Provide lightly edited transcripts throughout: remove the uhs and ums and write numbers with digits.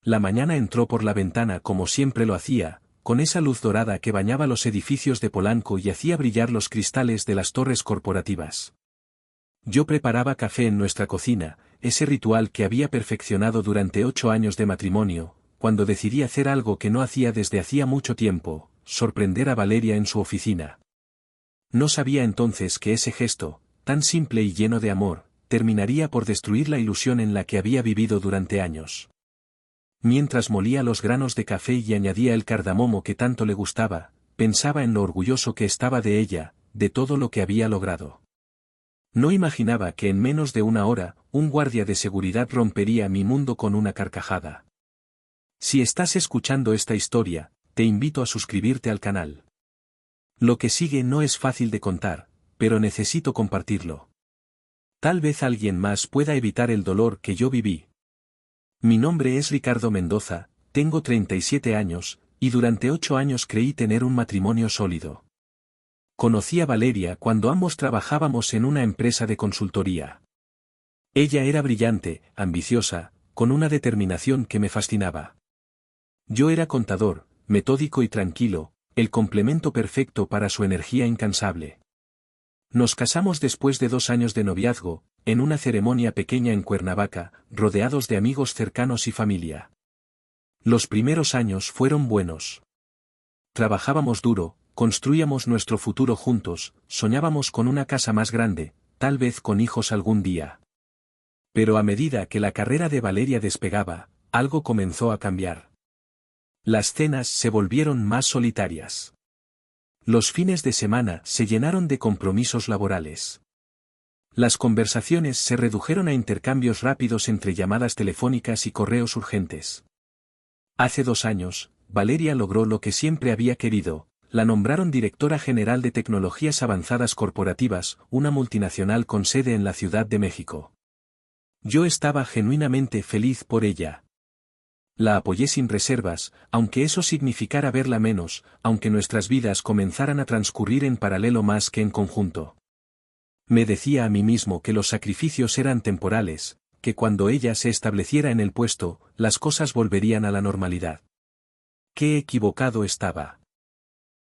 La mañana entró por la ventana como siempre lo hacía, con esa luz dorada que bañaba los edificios de Polanco y hacía brillar los cristales de las torres corporativas. Yo preparaba café en nuestra cocina, ese ritual que había perfeccionado durante 8 años de matrimonio, cuando decidí hacer algo que no hacía desde hacía mucho tiempo, sorprender a Valeria en su oficina. No sabía entonces que ese gesto, tan simple y lleno de amor, terminaría por destruir la ilusión en la que había vivido durante años. Mientras molía los granos de café y añadía el cardamomo que tanto le gustaba, pensaba en lo orgulloso que estaba de ella, de todo lo que había logrado. No imaginaba que en menos de una hora, un guardia de seguridad rompería mi mundo con una carcajada. Si estás escuchando esta historia, te invito a suscribirte al canal. Lo que sigue no es fácil de contar, pero necesito compartirlo. Tal vez alguien más pueda evitar el dolor que yo viví. Mi nombre es Ricardo Mendoza, tengo 37 años, y durante 8 años creí tener un matrimonio sólido. Conocí a Valeria cuando ambos trabajábamos en una empresa de consultoría. Ella era brillante, ambiciosa, con una determinación que me fascinaba. Yo era contador, metódico y tranquilo, el complemento perfecto para su energía incansable. Nos casamos después de 2 años de noviazgo, en una ceremonia pequeña en Cuernavaca, rodeados de amigos cercanos y familia. Los primeros años fueron buenos. Trabajábamos duro, construíamos nuestro futuro juntos, soñábamos con una casa más grande, tal vez con hijos algún día. Pero a medida que la carrera de Valeria despegaba, algo comenzó a cambiar. Las cenas se volvieron más solitarias. Los fines de semana se llenaron de compromisos laborales. Las conversaciones se redujeron a intercambios rápidos entre llamadas telefónicas y correos urgentes. Hace 2 años, Valeria logró lo que siempre había querido. La nombraron directora general de Tecnologías Avanzadas Corporativas, una multinacional con sede en la Ciudad de México. Yo estaba genuinamente feliz por ella. La apoyé sin reservas, aunque eso significara verla menos, aunque nuestras vidas comenzaran a transcurrir en paralelo más que en conjunto. Me decía a mí mismo que los sacrificios eran temporales, que cuando ella se estableciera en el puesto, las cosas volverían a la normalidad. Qué equivocado estaba.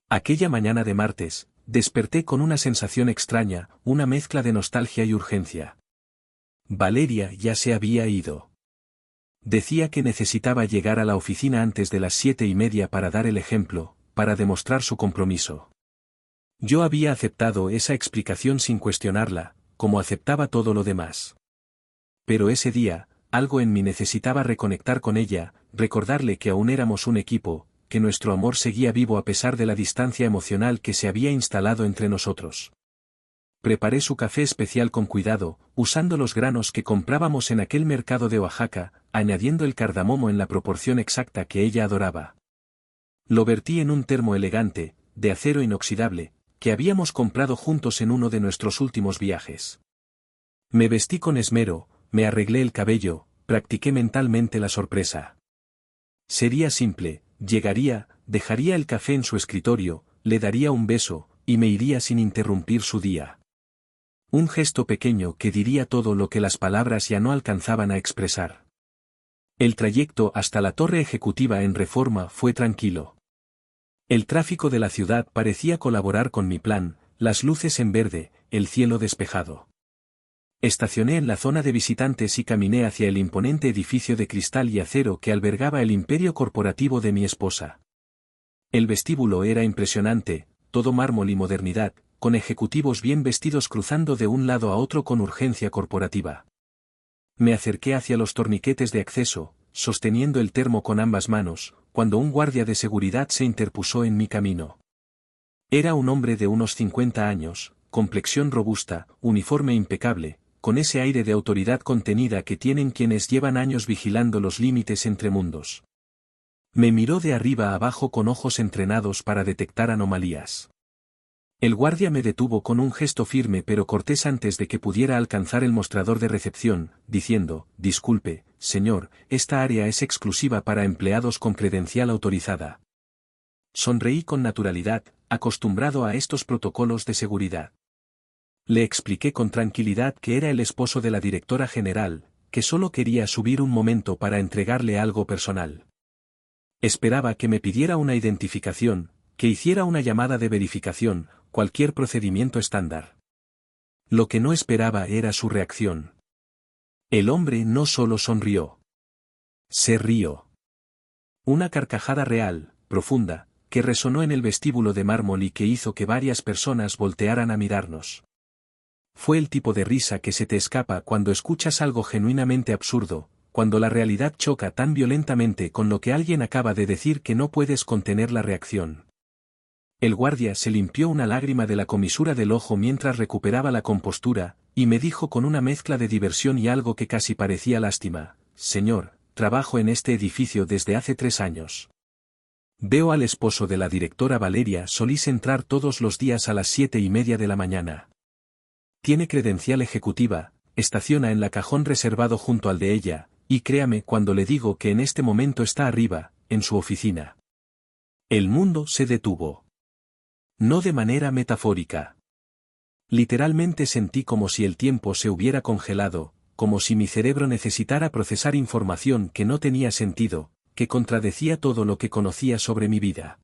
Aquella mañana de martes, desperté con una sensación extraña, una mezcla de nostalgia y urgencia. Valeria ya se había ido. Decía que necesitaba llegar a la oficina antes de las 7:30 para dar el ejemplo, para demostrar su compromiso. Yo había aceptado esa explicación sin cuestionarla, como aceptaba todo lo demás. Pero ese día, algo en mí necesitaba reconectar con ella, recordarle que aún éramos un equipo, que nuestro amor seguía vivo a pesar de la distancia emocional que se había instalado entre nosotros. Preparé su café especial con cuidado, usando los granos que comprábamos en aquel mercado de Oaxaca, añadiendo el cardamomo en la proporción exacta que ella adoraba. Lo vertí en un termo elegante, de acero inoxidable, que habíamos comprado juntos en uno de nuestros últimos viajes. Me vestí con esmero, me arreglé el cabello, practiqué mentalmente la sorpresa. Sería simple. Llegaría, dejaría el café en su escritorio, le daría un beso, y me iría sin interrumpir su día. Un gesto pequeño que diría todo lo que las palabras ya no alcanzaban a expresar. El trayecto hasta la torre ejecutiva en Reforma fue tranquilo. El tráfico de la ciudad parecía colaborar con mi plan, las luces en verde, el cielo despejado. Estacioné en la zona de visitantes y caminé hacia el imponente edificio de cristal y acero que albergaba el imperio corporativo de mi esposa. El vestíbulo era impresionante, todo mármol y modernidad, con ejecutivos bien vestidos cruzando de un lado a otro con urgencia corporativa. Me acerqué hacia los torniquetes de acceso, sosteniendo el termo con ambas manos, cuando un guardia de seguridad se interpuso en mi camino. Era un hombre de unos 50 años, complexión robusta, uniforme impecable, con ese aire de autoridad contenida que tienen quienes llevan años vigilando los límites entre mundos. Me miró de arriba a abajo con ojos entrenados para detectar anomalías. El guardia me detuvo con un gesto firme pero cortés antes de que pudiera alcanzar el mostrador de recepción, diciendo: «Disculpe, señor, esta área es exclusiva para empleados con credencial autorizada». Sonreí con naturalidad, acostumbrado a estos protocolos de seguridad. Le expliqué con tranquilidad que era el esposo de la directora general, que solo quería subir un momento para entregarle algo personal. Esperaba que me pidiera una identificación, que hiciera una llamada de verificación, cualquier procedimiento estándar. Lo que no esperaba era su reacción. El hombre no solo sonrió. Se rió. Una carcajada real, profunda, que resonó en el vestíbulo de mármol y que hizo que varias personas voltearan a mirarnos. Fue el tipo de risa que se te escapa cuando escuchas algo genuinamente absurdo, cuando la realidad choca tan violentamente con lo que alguien acaba de decir que no puedes contener la reacción. El guardia se limpió una lágrima de la comisura del ojo mientras recuperaba la compostura, y me dijo con una mezcla de diversión y algo que casi parecía lástima: «Señor, trabajo en este edificio desde hace 3 años. Veo al esposo de la directora Valeria Solís entrar todos los días a las 7:30 de la mañana. Tiene credencial ejecutiva, estaciona en la cajón reservado junto al de ella, y créame cuando le digo que en este momento está arriba, en su oficina». El mundo se detuvo. No de manera metafórica. Literalmente sentí como si el tiempo se hubiera congelado, como si mi cerebro necesitara procesar información que no tenía sentido, que contradecía todo lo que conocía sobre mi vida.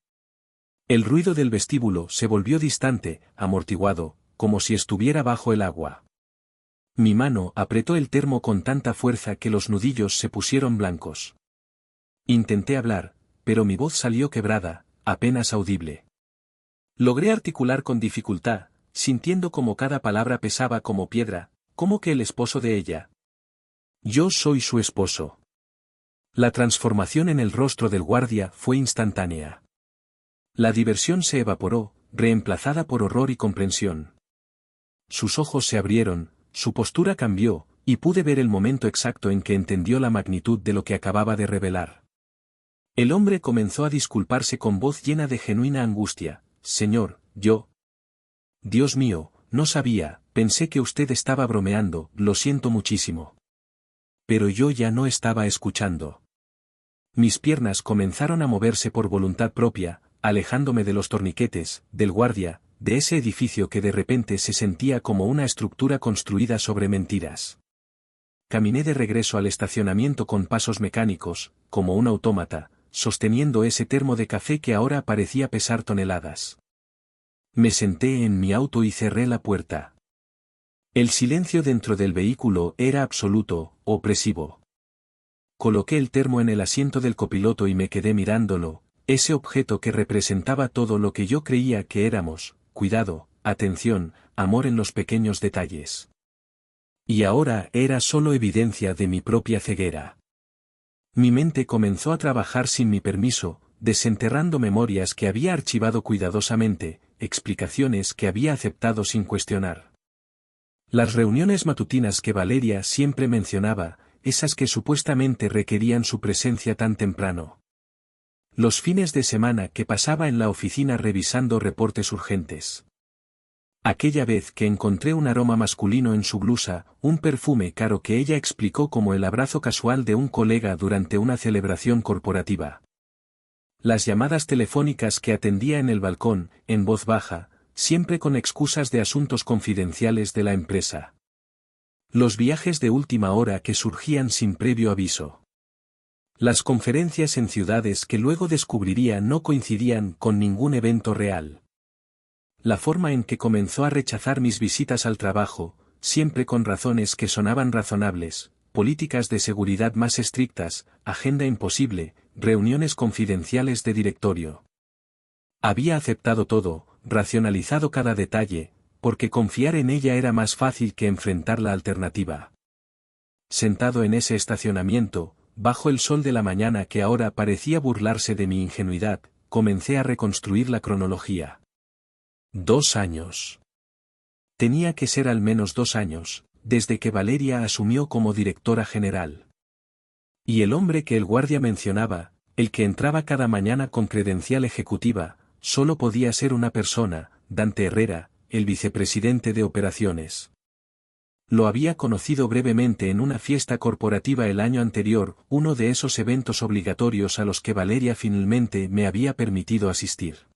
El ruido del vestíbulo se volvió distante, amortiguado, como si estuviera bajo el agua. Mi mano apretó el termo con tanta fuerza que los nudillos se pusieron blancos. Intenté hablar, pero mi voz salió quebrada, apenas audible. Logré articular con dificultad, sintiendo como cada palabra pesaba como piedra. «¿Cómo que el esposo de ella?» «Yo soy su esposo». La transformación en el rostro del guardia fue instantánea. La diversión se evaporó, reemplazada por horror y comprensión. Sus ojos se abrieron, su postura cambió, y pude ver el momento exacto en que entendió la magnitud de lo que acababa de revelar. El hombre comenzó a disculparse con voz llena de genuina angustia. «Señor, yo... Dios mío, no sabía, pensé que usted estaba bromeando, lo siento muchísimo». Pero yo ya no estaba escuchando. Mis piernas comenzaron a moverse por voluntad propia, alejándome de los torniquetes, del guardia, de ese edificio que de repente se sentía como una estructura construida sobre mentiras. Caminé de regreso al estacionamiento con pasos mecánicos, como un autómata, sosteniendo ese termo de café que ahora parecía pesar toneladas. Me senté en mi auto y cerré la puerta. El silencio dentro del vehículo era absoluto, opresivo. Coloqué el termo en el asiento del copiloto y me quedé mirándolo, ese objeto que representaba todo lo que yo creía que éramos: cuidado, atención, amor en los pequeños detalles. Y ahora era solo evidencia de mi propia ceguera. Mi mente comenzó a trabajar sin mi permiso, desenterrando memorias que había archivado cuidadosamente, explicaciones que había aceptado sin cuestionar. Las reuniones matutinas que Valeria siempre mencionaba, esas que supuestamente requerían su presencia tan temprano. Los fines de semana que pasaba en la oficina revisando reportes urgentes. Aquella vez que encontré un aroma masculino en su blusa, un perfume caro que ella explicó como el abrazo casual de un colega durante una celebración corporativa. Las llamadas telefónicas que atendía en el balcón, en voz baja, siempre con excusas de asuntos confidenciales de la empresa. Los viajes de última hora que surgían sin previo aviso. Las conferencias en ciudades que luego descubriría no coincidían con ningún evento real. La forma en que comenzó a rechazar mis visitas al trabajo, siempre con razones que sonaban razonables: políticas de seguridad más estrictas, agenda imposible, reuniones confidenciales de directorio. Había aceptado todo, racionalizado cada detalle, porque confiar en ella era más fácil que enfrentar la alternativa. Sentado en ese estacionamiento, bajo el sol de la mañana que ahora parecía burlarse de mi ingenuidad, comencé a reconstruir la cronología. 2 años. Tenía que ser al menos 2 años, desde que Valeria asumió como directora general. Y el hombre que el guardia mencionaba, el que entraba cada mañana con credencial ejecutiva, solo podía ser una persona: Dante Herrera, el vicepresidente de operaciones. Lo había conocido brevemente en una fiesta corporativa el año anterior, uno de esos eventos obligatorios a los que Valeria finalmente me había permitido asistir.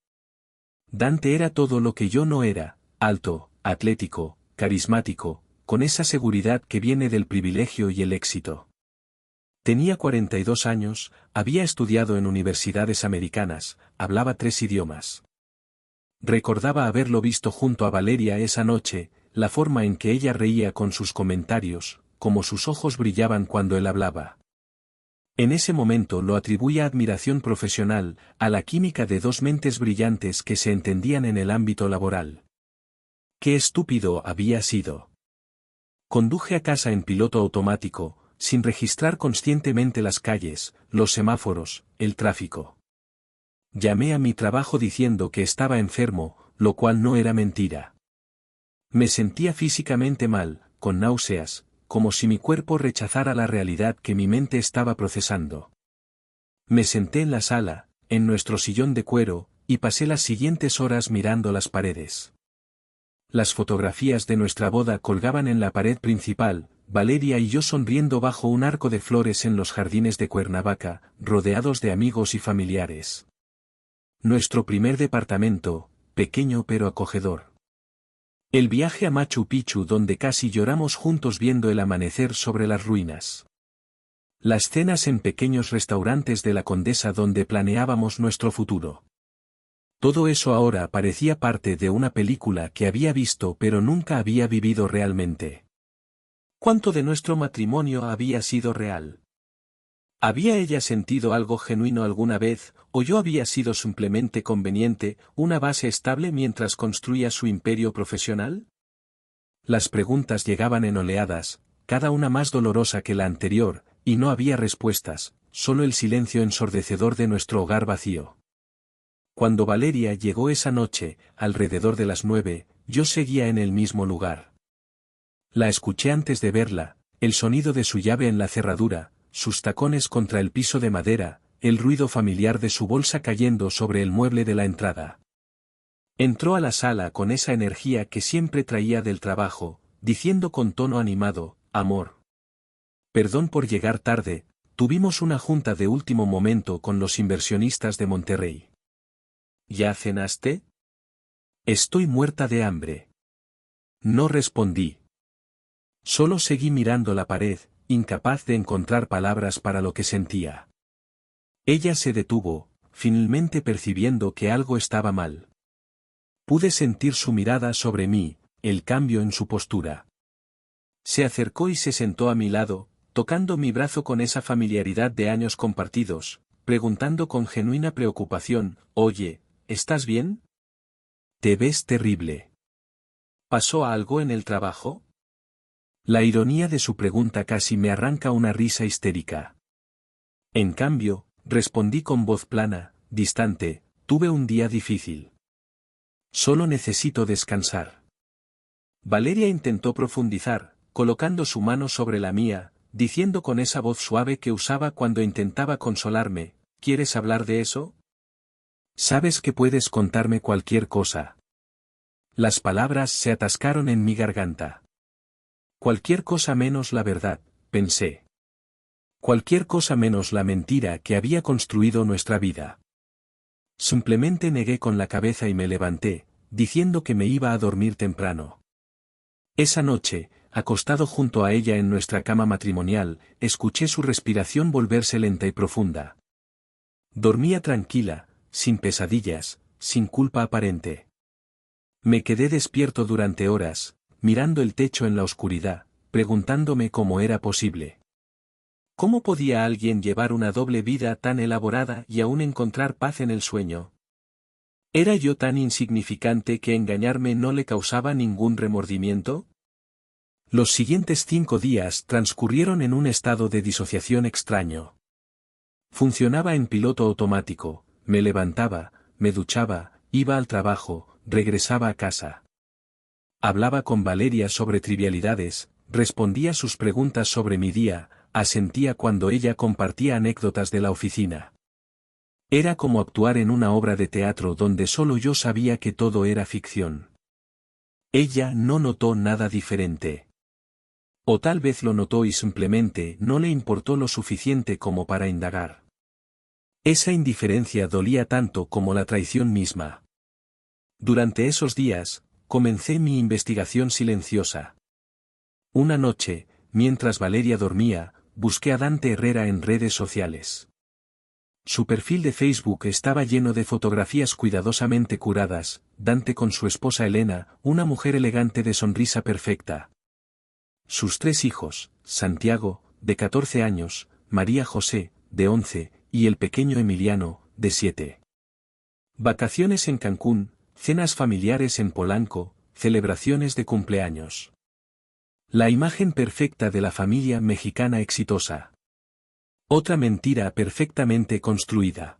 Dante era todo lo que yo no era: alto, atlético, carismático, con esa seguridad que viene del privilegio y el éxito. Tenía 42 años, había estudiado en universidades americanas, hablaba 3 idiomas. Recordaba haberlo visto junto a Valeria esa noche, la forma en que ella reía con sus comentarios, como sus ojos brillaban cuando él hablaba. En ese momento lo atribuía a admiración profesional, a la química de dos mentes brillantes que se entendían en el ámbito laboral. ¡Qué estúpido había sido! Conduje a casa en piloto automático, sin registrar conscientemente las calles, los semáforos, el tráfico. Llamé a mi trabajo diciendo que estaba enfermo, lo cual no era mentira. Me sentía físicamente mal, con náuseas, como si mi cuerpo rechazara la realidad que mi mente estaba procesando. Me senté en la sala, en nuestro sillón de cuero, y pasé las siguientes horas mirando las paredes. Las fotografías de nuestra boda colgaban en la pared principal, Valeria y yo sonriendo bajo un arco de flores en los jardines de Cuernavaca, rodeados de amigos y familiares. Nuestro primer departamento, pequeño pero acogedor. El viaje a Machu Picchu donde casi lloramos juntos viendo el amanecer sobre las ruinas. Las cenas en pequeños restaurantes de la Condesa donde planeábamos nuestro futuro. Todo eso ahora parecía parte de una película que había visto pero nunca había vivido realmente. ¿Cuánto de nuestro matrimonio había sido real? ¿Había ella sentido algo genuino alguna vez, o yo había sido simplemente conveniente, una base estable mientras construía su imperio profesional? Las preguntas llegaban en oleadas, cada una más dolorosa que la anterior, y no había respuestas, solo el silencio ensordecedor de nuestro hogar vacío. Cuando Valeria llegó esa noche, alrededor de las 9, yo seguía en el mismo lugar. La escuché antes de verla, el sonido de su llave en la cerradura, sus tacones contra el piso de madera, el ruido familiar de su bolsa cayendo sobre el mueble de la entrada. Entró a la sala con esa energía que siempre traía del trabajo, diciendo con tono animado, «Amor. Perdón por llegar tarde, tuvimos una junta de último momento con los inversionistas de Monterrey». «¿Ya cenaste?» «Estoy muerta de hambre». No respondí. Solo seguí mirando la pared, incapaz de encontrar palabras para lo que sentía. Ella se detuvo, finalmente percibiendo que algo estaba mal. Pude sentir su mirada sobre mí, el cambio en su postura. Se acercó y se sentó a mi lado, tocando mi brazo con esa familiaridad de años compartidos, preguntando con genuina preocupación, «Oye, ¿estás bien? Te ves terrible. ¿Pasó algo en el trabajo?» La ironía de su pregunta casi me arranca una risa histérica. En cambio, respondí con voz plana, distante, tuve un día difícil. Solo necesito descansar. Valeria intentó profundizar, colocando su mano sobre la mía, diciendo con esa voz suave que usaba cuando intentaba consolarme, ¿quieres hablar de eso? Sabes que puedes contarme cualquier cosa. Las palabras se atascaron en mi garganta. Cualquier cosa menos la verdad, pensé. Cualquier cosa menos la mentira que había construido nuestra vida. Simplemente negué con la cabeza y me levanté, diciendo que me iba a dormir temprano. Esa noche, acostado junto a ella en nuestra cama matrimonial, escuché su respiración volverse lenta y profunda. Dormía tranquila, sin pesadillas, sin culpa aparente. Me quedé despierto durante horas, mirando el techo en la oscuridad, preguntándome cómo era posible. ¿Cómo podía alguien llevar una doble vida tan elaborada y aún encontrar paz en el sueño? ¿Era yo tan insignificante que engañarme no le causaba ningún remordimiento? Los siguientes 5 días transcurrieron en un estado de disociación extraño. Funcionaba en piloto automático, me levantaba, me duchaba, iba al trabajo, regresaba a casa. Hablaba con Valeria sobre trivialidades, respondía sus preguntas sobre mi día, asentía cuando ella compartía anécdotas de la oficina. Era como actuar en una obra de teatro donde solo yo sabía que todo era ficción. Ella no notó nada diferente. O tal vez lo notó y simplemente no le importó lo suficiente como para indagar. Esa indiferencia dolía tanto como la traición misma. Durante esos días, comencé mi investigación silenciosa. Una noche, mientras Valeria dormía, busqué a Dante Herrera en redes sociales. Su perfil de Facebook estaba lleno de fotografías cuidadosamente curadas, Dante con su esposa Elena, una mujer elegante de sonrisa perfecta. Sus 3 hijos, Santiago, de 14 años, María José, de 11, y el pequeño Emiliano, de 7. Vacaciones en Cancún, cenas familiares en Polanco, celebraciones de cumpleaños. La imagen perfecta de la familia mexicana exitosa. Otra mentira perfectamente construida.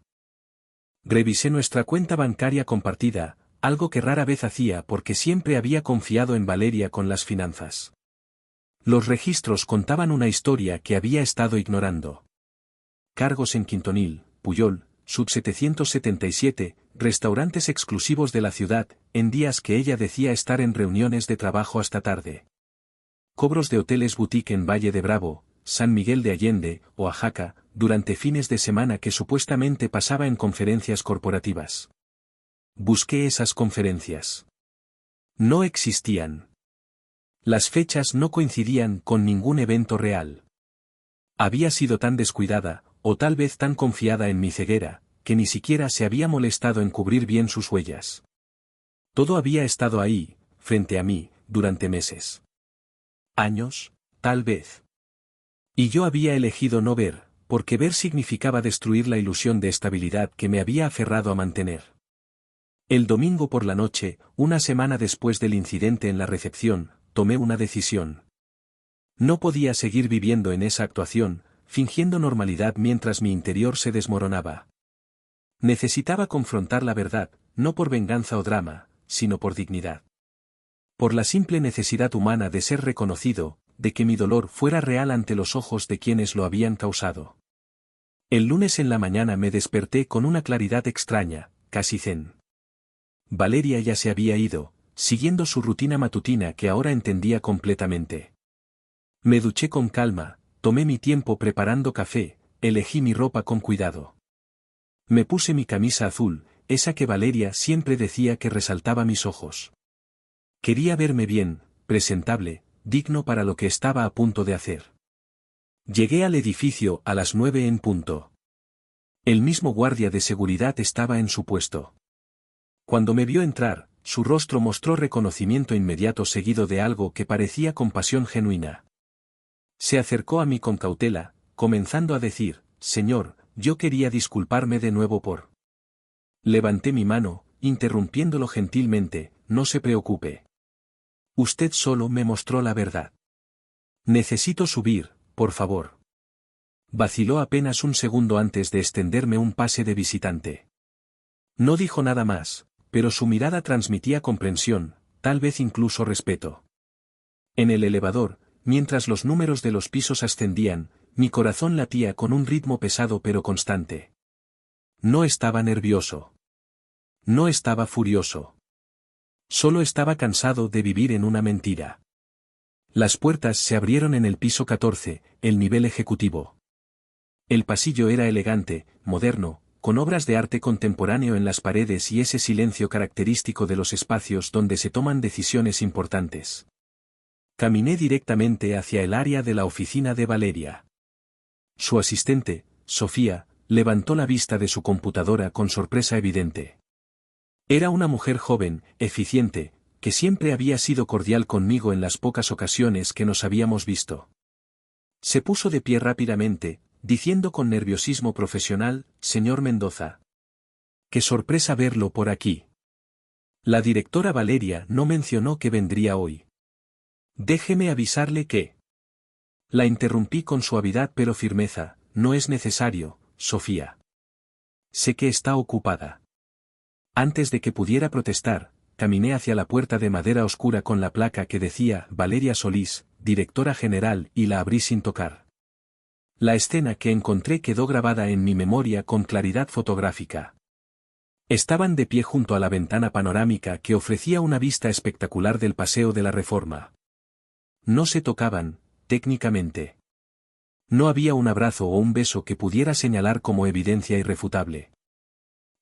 Revisé nuestra cuenta bancaria compartida, algo que rara vez hacía porque siempre había confiado en Valeria con las finanzas. Los registros contaban una historia que había estado ignorando. Cargos en Quintonil, Puyol, Sub 777, restaurantes exclusivos de la ciudad, en días que ella decía estar en reuniones de trabajo hasta tarde. Cobros de hoteles boutique en Valle de Bravo, San Miguel de Allende, Oaxaca, durante fines de semana que supuestamente pasaba en conferencias corporativas. Busqué esas conferencias. No existían. Las fechas no coincidían con ningún evento real. Había sido tan descuidada, o tal vez tan confiada en mi ceguera, que ni siquiera se había molestado en cubrir bien sus huellas. Todo había estado ahí, frente a mí, durante meses. Años, tal vez. Y yo había elegido no ver, porque ver significaba destruir la ilusión de estabilidad que me había aferrado a mantener. El domingo por la noche, una semana después del incidente en la recepción, tomé una decisión. No podía seguir viviendo en esa actuación, fingiendo normalidad mientras mi interior se desmoronaba. Necesitaba confrontar la verdad, no por venganza o drama, sino por dignidad. Por la simple necesidad humana de ser reconocido, de que mi dolor fuera real ante los ojos de quienes lo habían causado. El lunes en la mañana me desperté con una claridad extraña, casi zen. Valeria ya se había ido, siguiendo su rutina matutina que ahora entendía completamente. Me duché con calma, tomé mi tiempo preparando café, elegí mi ropa con cuidado. Me puse mi camisa azul, esa que Valeria siempre decía que resaltaba mis ojos. Quería verme bien, presentable, digno para lo que estaba a punto de hacer. Llegué al edificio a las 9 en punto. El mismo guardia de seguridad estaba en su puesto. Cuando me vio entrar, su rostro mostró reconocimiento inmediato seguido de algo que parecía compasión genuina. Se acercó a mí con cautela, comenzando a decir, «Señor, yo quería disculparme de nuevo por...». Levanté mi mano, interrumpiéndolo gentilmente, «No se preocupe. Usted solo me mostró la verdad. Necesito subir, por favor». Vaciló apenas un segundo antes de extenderme un pase de visitante. No dijo nada más, pero su mirada transmitía comprensión, tal vez incluso respeto. En el elevador, mientras los números de los pisos ascendían, mi corazón latía con un ritmo pesado pero constante. No estaba nervioso. No estaba furioso. Solo estaba cansado de vivir en una mentira. Las puertas se abrieron en el piso 14, el nivel ejecutivo. El pasillo era elegante, moderno, con obras de arte contemporáneo en las paredes y ese silencio característico de los espacios donde se toman decisiones importantes. Caminé directamente hacia el área de la oficina de Valeria. Su asistente, Sofía, levantó la vista de su computadora con sorpresa evidente. Era una mujer joven, eficiente, que siempre había sido cordial conmigo en las pocas ocasiones que nos habíamos visto. Se puso de pie rápidamente, diciendo con nerviosismo profesional, «Señor Mendoza. Qué sorpresa verlo por aquí». La directora Valeria no mencionó que vendría hoy. «Déjeme avisarle que...». La interrumpí con suavidad pero firmeza, «No es necesario, Sofía. Sé que está ocupada». Antes de que pudiera protestar, caminé hacia la puerta de madera oscura con la placa que decía Valeria Solís, directora general, y la abrí sin tocar. La escena que encontré quedó grabada en mi memoria con claridad fotográfica. Estaban de pie junto a la ventana panorámica que ofrecía una vista espectacular del Paseo de la Reforma. No se tocaban, técnicamente. No había un abrazo o un beso que pudiera señalar como evidencia irrefutable.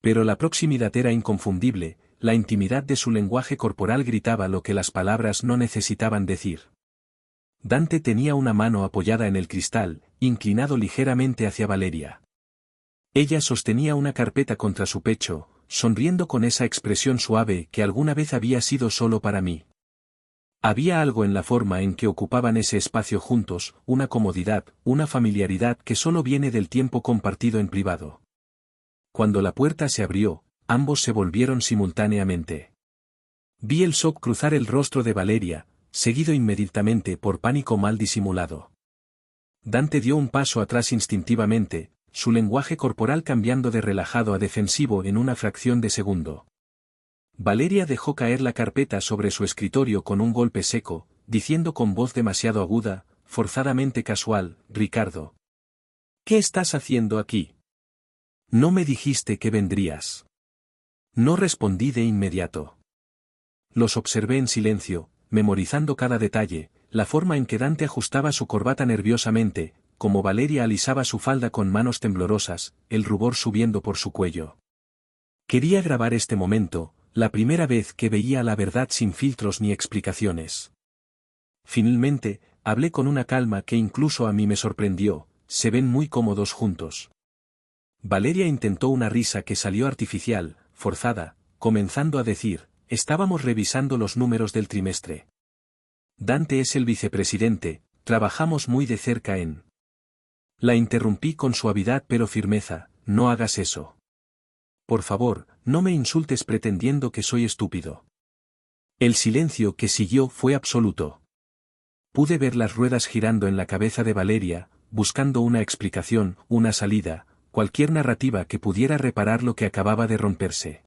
Pero la proximidad era inconfundible, la intimidad de su lenguaje corporal gritaba lo que las palabras no necesitaban decir. Dante tenía una mano apoyada en el cristal, inclinado ligeramente hacia Valeria. Ella sostenía una carpeta contra su pecho, sonriendo con esa expresión suave que alguna vez había sido solo para mí. Había algo en la forma en que ocupaban ese espacio juntos, una comodidad, una familiaridad que solo viene del tiempo compartido en privado. Cuando la puerta se abrió, ambos se volvieron simultáneamente. Vi el shock cruzar el rostro de Valeria, seguido inmediatamente por pánico mal disimulado. Dante dio un paso atrás instintivamente, su lenguaje corporal cambiando de relajado a defensivo en una fracción de segundo. Valeria dejó caer la carpeta sobre su escritorio con un golpe seco, diciendo con voz demasiado aguda, forzadamente casual, «Ricardo. ¿Qué estás haciendo aquí? No me dijiste que vendrías». No respondí de inmediato. Los observé en silencio, memorizando cada detalle, la forma en que Dante ajustaba su corbata nerviosamente, como Valeria alisaba su falda con manos temblorosas, el rubor subiendo por su cuello. Quería grabar este momento, la primera vez que veía la verdad sin filtros ni explicaciones. Finalmente, hablé con una calma que incluso a mí me sorprendió, se ven muy cómodos juntos. Valeria intentó una risa que salió artificial, forzada, comenzando a decir, estábamos revisando los números del trimestre. Dante es el vicepresidente, trabajamos muy de cerca en... La interrumpí con suavidad pero firmeza, no hagas eso. Por favor, no me insultes pretendiendo que soy estúpido. El silencio que siguió fue absoluto. Pude ver las ruedas girando en la cabeza de Valeria, buscando una explicación, una salida, cualquier narrativa que pudiera reparar lo que acababa de romperse.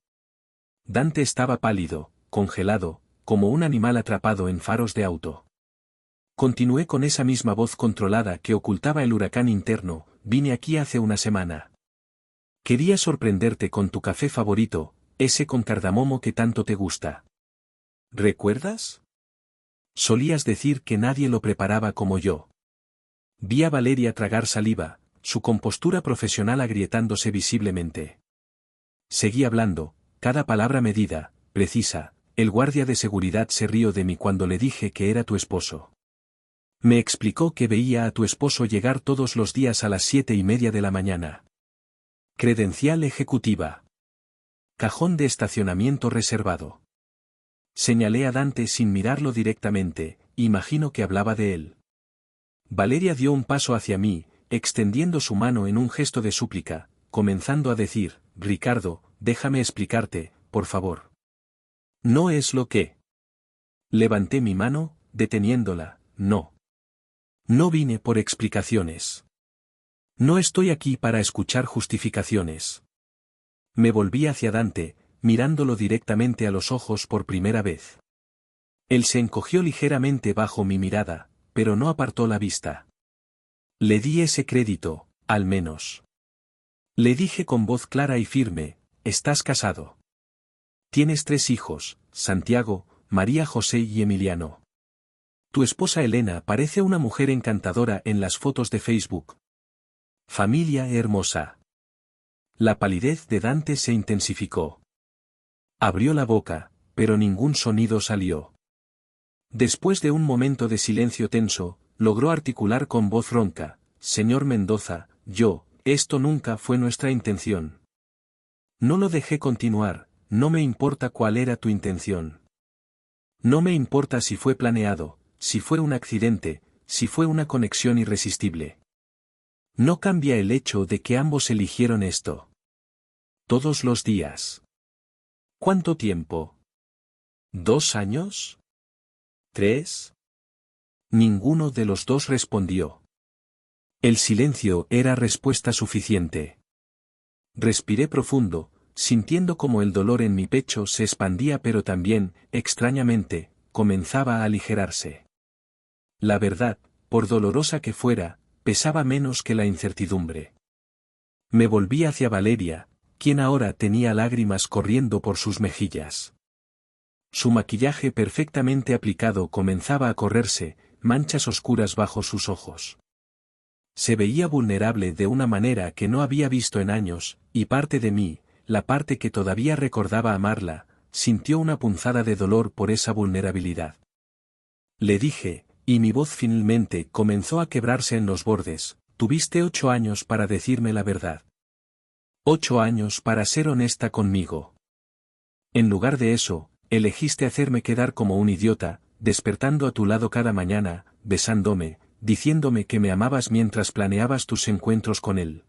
Dante estaba pálido, congelado, como un animal atrapado en faros de auto. Continué con esa misma voz controlada que ocultaba el huracán interno, vine aquí hace una semana. Quería sorprenderte con tu café favorito, ese con cardamomo que tanto te gusta. ¿Recuerdas? Solías decir que nadie lo preparaba como yo. Vi a Valeria tragar saliva, su compostura profesional agrietándose visiblemente. Seguí hablando, cada palabra medida, precisa, el guardia de seguridad se rió de mí cuando le dije que era tu esposo. Me explicó que veía a tu esposo llegar todos los días a las 7:30 de la mañana. Credencial ejecutiva. Cajón de estacionamiento reservado. Señalé a Dante sin mirarlo directamente, imagino que hablaba de él. Valeria dio un paso hacia mí, extendiendo su mano en un gesto de súplica, comenzando a decir, Ricardo, déjame explicarte, por favor. No es lo que... Levanté mi mano, deteniéndola, no. No vine por explicaciones. No estoy aquí para escuchar justificaciones. Me volví hacia Dante, mirándolo directamente a los ojos por primera vez. Él se encogió ligeramente bajo mi mirada, pero no apartó la vista. Le di ese crédito, al menos. Le dije con voz clara y firme, estás casado. Tienes 3 hijos, Santiago, María José y Emiliano. Tu esposa Elena parece una mujer encantadora en las fotos de Facebook. Familia hermosa. La palidez de Dante se intensificó. Abrió la boca, pero ningún sonido salió. Después de un momento de silencio tenso, logró articular con voz ronca, Señor Mendoza, esto nunca fue nuestra intención. No lo dejé continuar, no me importa cuál era tu intención. No me importa si fue planeado, si fue un accidente, si fue una conexión irresistible. No cambia el hecho de que ambos eligieron esto. Todos los días. ¿Cuánto tiempo? ¿2 años? ¿3? Ninguno de los dos respondió. El silencio era respuesta suficiente. Respiré profundo, sintiendo como el dolor en mi pecho se expandía pero también, extrañamente, comenzaba a aligerarse. La verdad, por dolorosa que fuera, pesaba menos que la incertidumbre. Me volví hacia Valeria, quien ahora tenía lágrimas corriendo por sus mejillas. Su maquillaje perfectamente aplicado comenzaba a correrse, manchas oscuras bajo sus ojos. Se veía vulnerable de una manera que no había visto en años, y parte de mí, la parte que todavía recordaba amarla, sintió una punzada de dolor por esa vulnerabilidad. Le dije, Y mi voz finalmente comenzó a quebrarse en los bordes. Tuviste 8 años para decirme la verdad. 8 años para ser honesta conmigo. En lugar de eso, elegiste hacerme quedar como un idiota, despertando a tu lado cada mañana, besándome, diciéndome que me amabas mientras planeabas tus encuentros con él.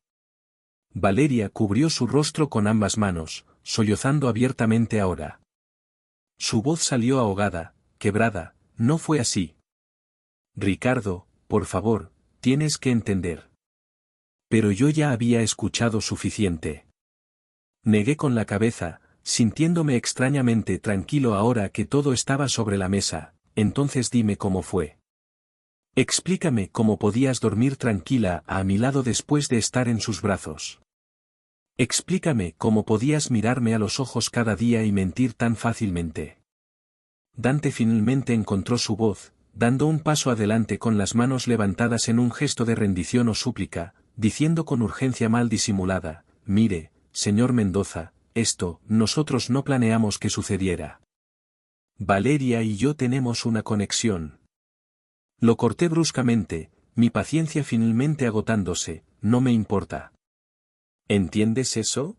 Valeria cubrió su rostro con ambas manos, sollozando abiertamente ahora. Su voz salió ahogada, quebrada. No fue así. Ricardo, por favor, tienes que entender. Pero yo ya había escuchado suficiente. Negué con la cabeza, sintiéndome extrañamente tranquilo ahora que todo estaba sobre la mesa. Entonces dime cómo fue. Explícame cómo podías dormir tranquila a mi lado después de estar en sus brazos. Explícame cómo podías mirarme a los ojos cada día y mentir tan fácilmente. Dante finalmente encontró su voz, dando un paso adelante con las manos levantadas en un gesto de rendición o súplica, diciendo con urgencia mal disimulada: mire, señor Mendoza, nosotros no planeamos que sucediera. Valeria y yo tenemos una conexión. Lo corté bruscamente, mi paciencia finalmente agotándose. No me importa. ¿Entiendes eso?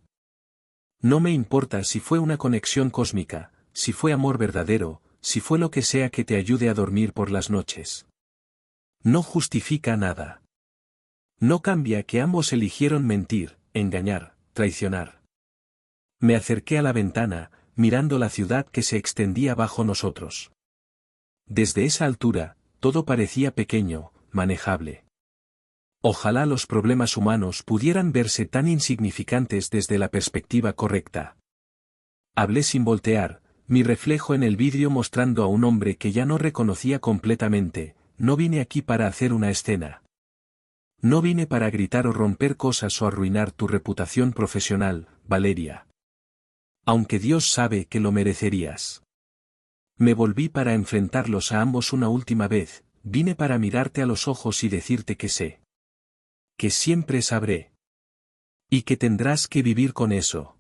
No me importa si fue una conexión cósmica, si fue amor verdadero, si fue lo que sea que te ayude a dormir por las noches. No justifica nada. No cambia que ambos eligieron mentir, engañar, traicionar. Me acerqué a la ventana, mirando la ciudad que se extendía bajo nosotros. Desde esa altura, todo parecía pequeño, manejable. Ojalá los problemas humanos pudieran verse tan insignificantes desde la perspectiva correcta. Hablé sin voltear, mi reflejo en el vidrio mostrando a un hombre que ya no reconocía completamente. No vine aquí para hacer una escena. No vine para gritar o romper cosas o arruinar tu reputación profesional, Valeria. Aunque Dios sabe que lo merecerías. Me volví para enfrentarlos a ambos una última vez. Vine para mirarte a los ojos y decirte que sé. Que siempre sabré. Y que tendrás que vivir con eso.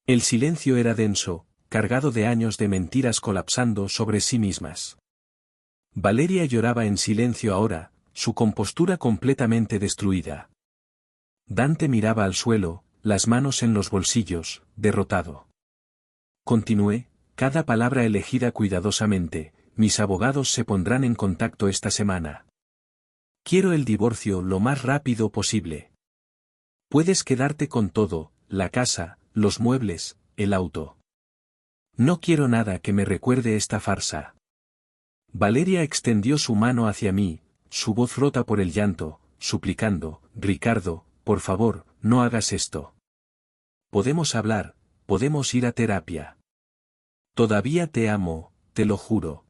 El silencio era denso, cargado de años de mentiras colapsando sobre sí mismas. Valeria lloraba en silencio ahora, su compostura completamente destruida. Dante miraba al suelo, las manos en los bolsillos, derrotado. Continué, cada palabra elegida cuidadosamente: mis abogados se pondrán en contacto esta semana. Quiero el divorcio lo más rápido posible. Puedes quedarte con todo, la casa, los muebles, el auto. No quiero nada que me recuerde esta farsa. Valeria extendió su mano hacia mí, su voz rota por el llanto, suplicando: Ricardo, por favor, no hagas esto. Podemos hablar, podemos ir a terapia. Todavía te amo, te lo juro.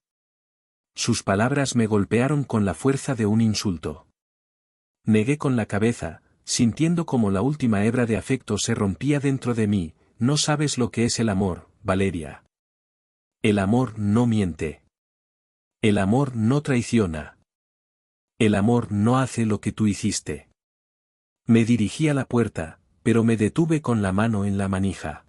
Sus palabras me golpearon con la fuerza de un insulto. Negué con la cabeza, sintiendo como la última hebra de afecto se rompía dentro de mí. No sabes lo que es el amor, Valeria. El amor no miente. El amor no traiciona. El amor no hace lo que tú hiciste. Me dirigí a la puerta, pero me detuve con la mano en la manija.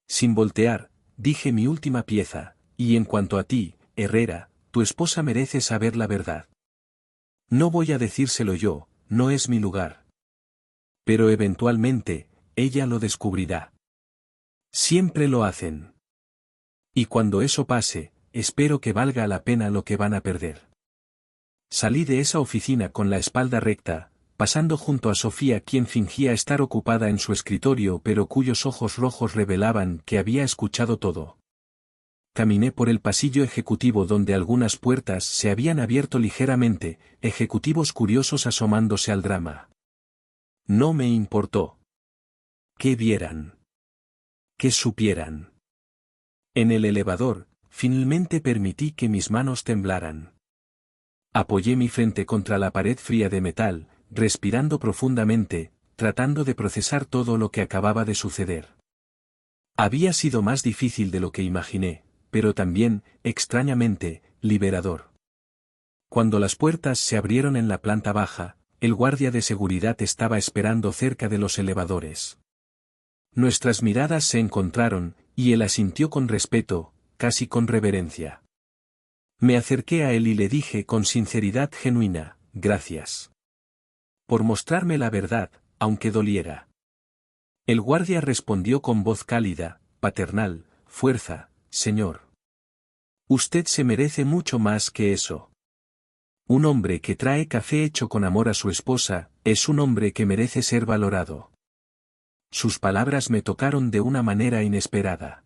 Sin voltear, dije mi última pieza: y en cuanto a ti, Herrera, tu esposa merece saber la verdad. No voy a decírselo yo, no es mi lugar. Pero eventualmente, ella lo descubrirá. Siempre lo hacen. Y cuando eso pase, espero que valga la pena lo que van a perder. Salí de esa oficina con la espalda recta, pasando junto a Sofía, quien fingía estar ocupada en su escritorio pero cuyos ojos rojos revelaban que había escuchado todo. Caminé por el pasillo ejecutivo donde algunas puertas se habían abierto ligeramente, ejecutivos curiosos asomándose al drama. No me importó. Que vieran. Que supieran. En el elevador, finalmente permití que mis manos temblaran. Apoyé mi frente contra la pared fría de metal, respirando profundamente, tratando de procesar todo lo que acababa de suceder. Había sido más difícil de lo que imaginé, pero también, extrañamente, liberador. Cuando las puertas se abrieron en la planta baja, el guardia de seguridad estaba esperando cerca de los elevadores. Nuestras miradas se encontraron, y él asintió con respeto, casi con reverencia. Me acerqué a él y le dije con sinceridad genuina, gracias por mostrarme la verdad, aunque doliera. El guardia respondió con voz cálida, paternal, fuerza, señor. Usted se merece mucho más que eso. Un hombre que trae café hecho con amor a su esposa, es un hombre que merece ser valorado. Sus palabras me tocaron de una manera inesperada.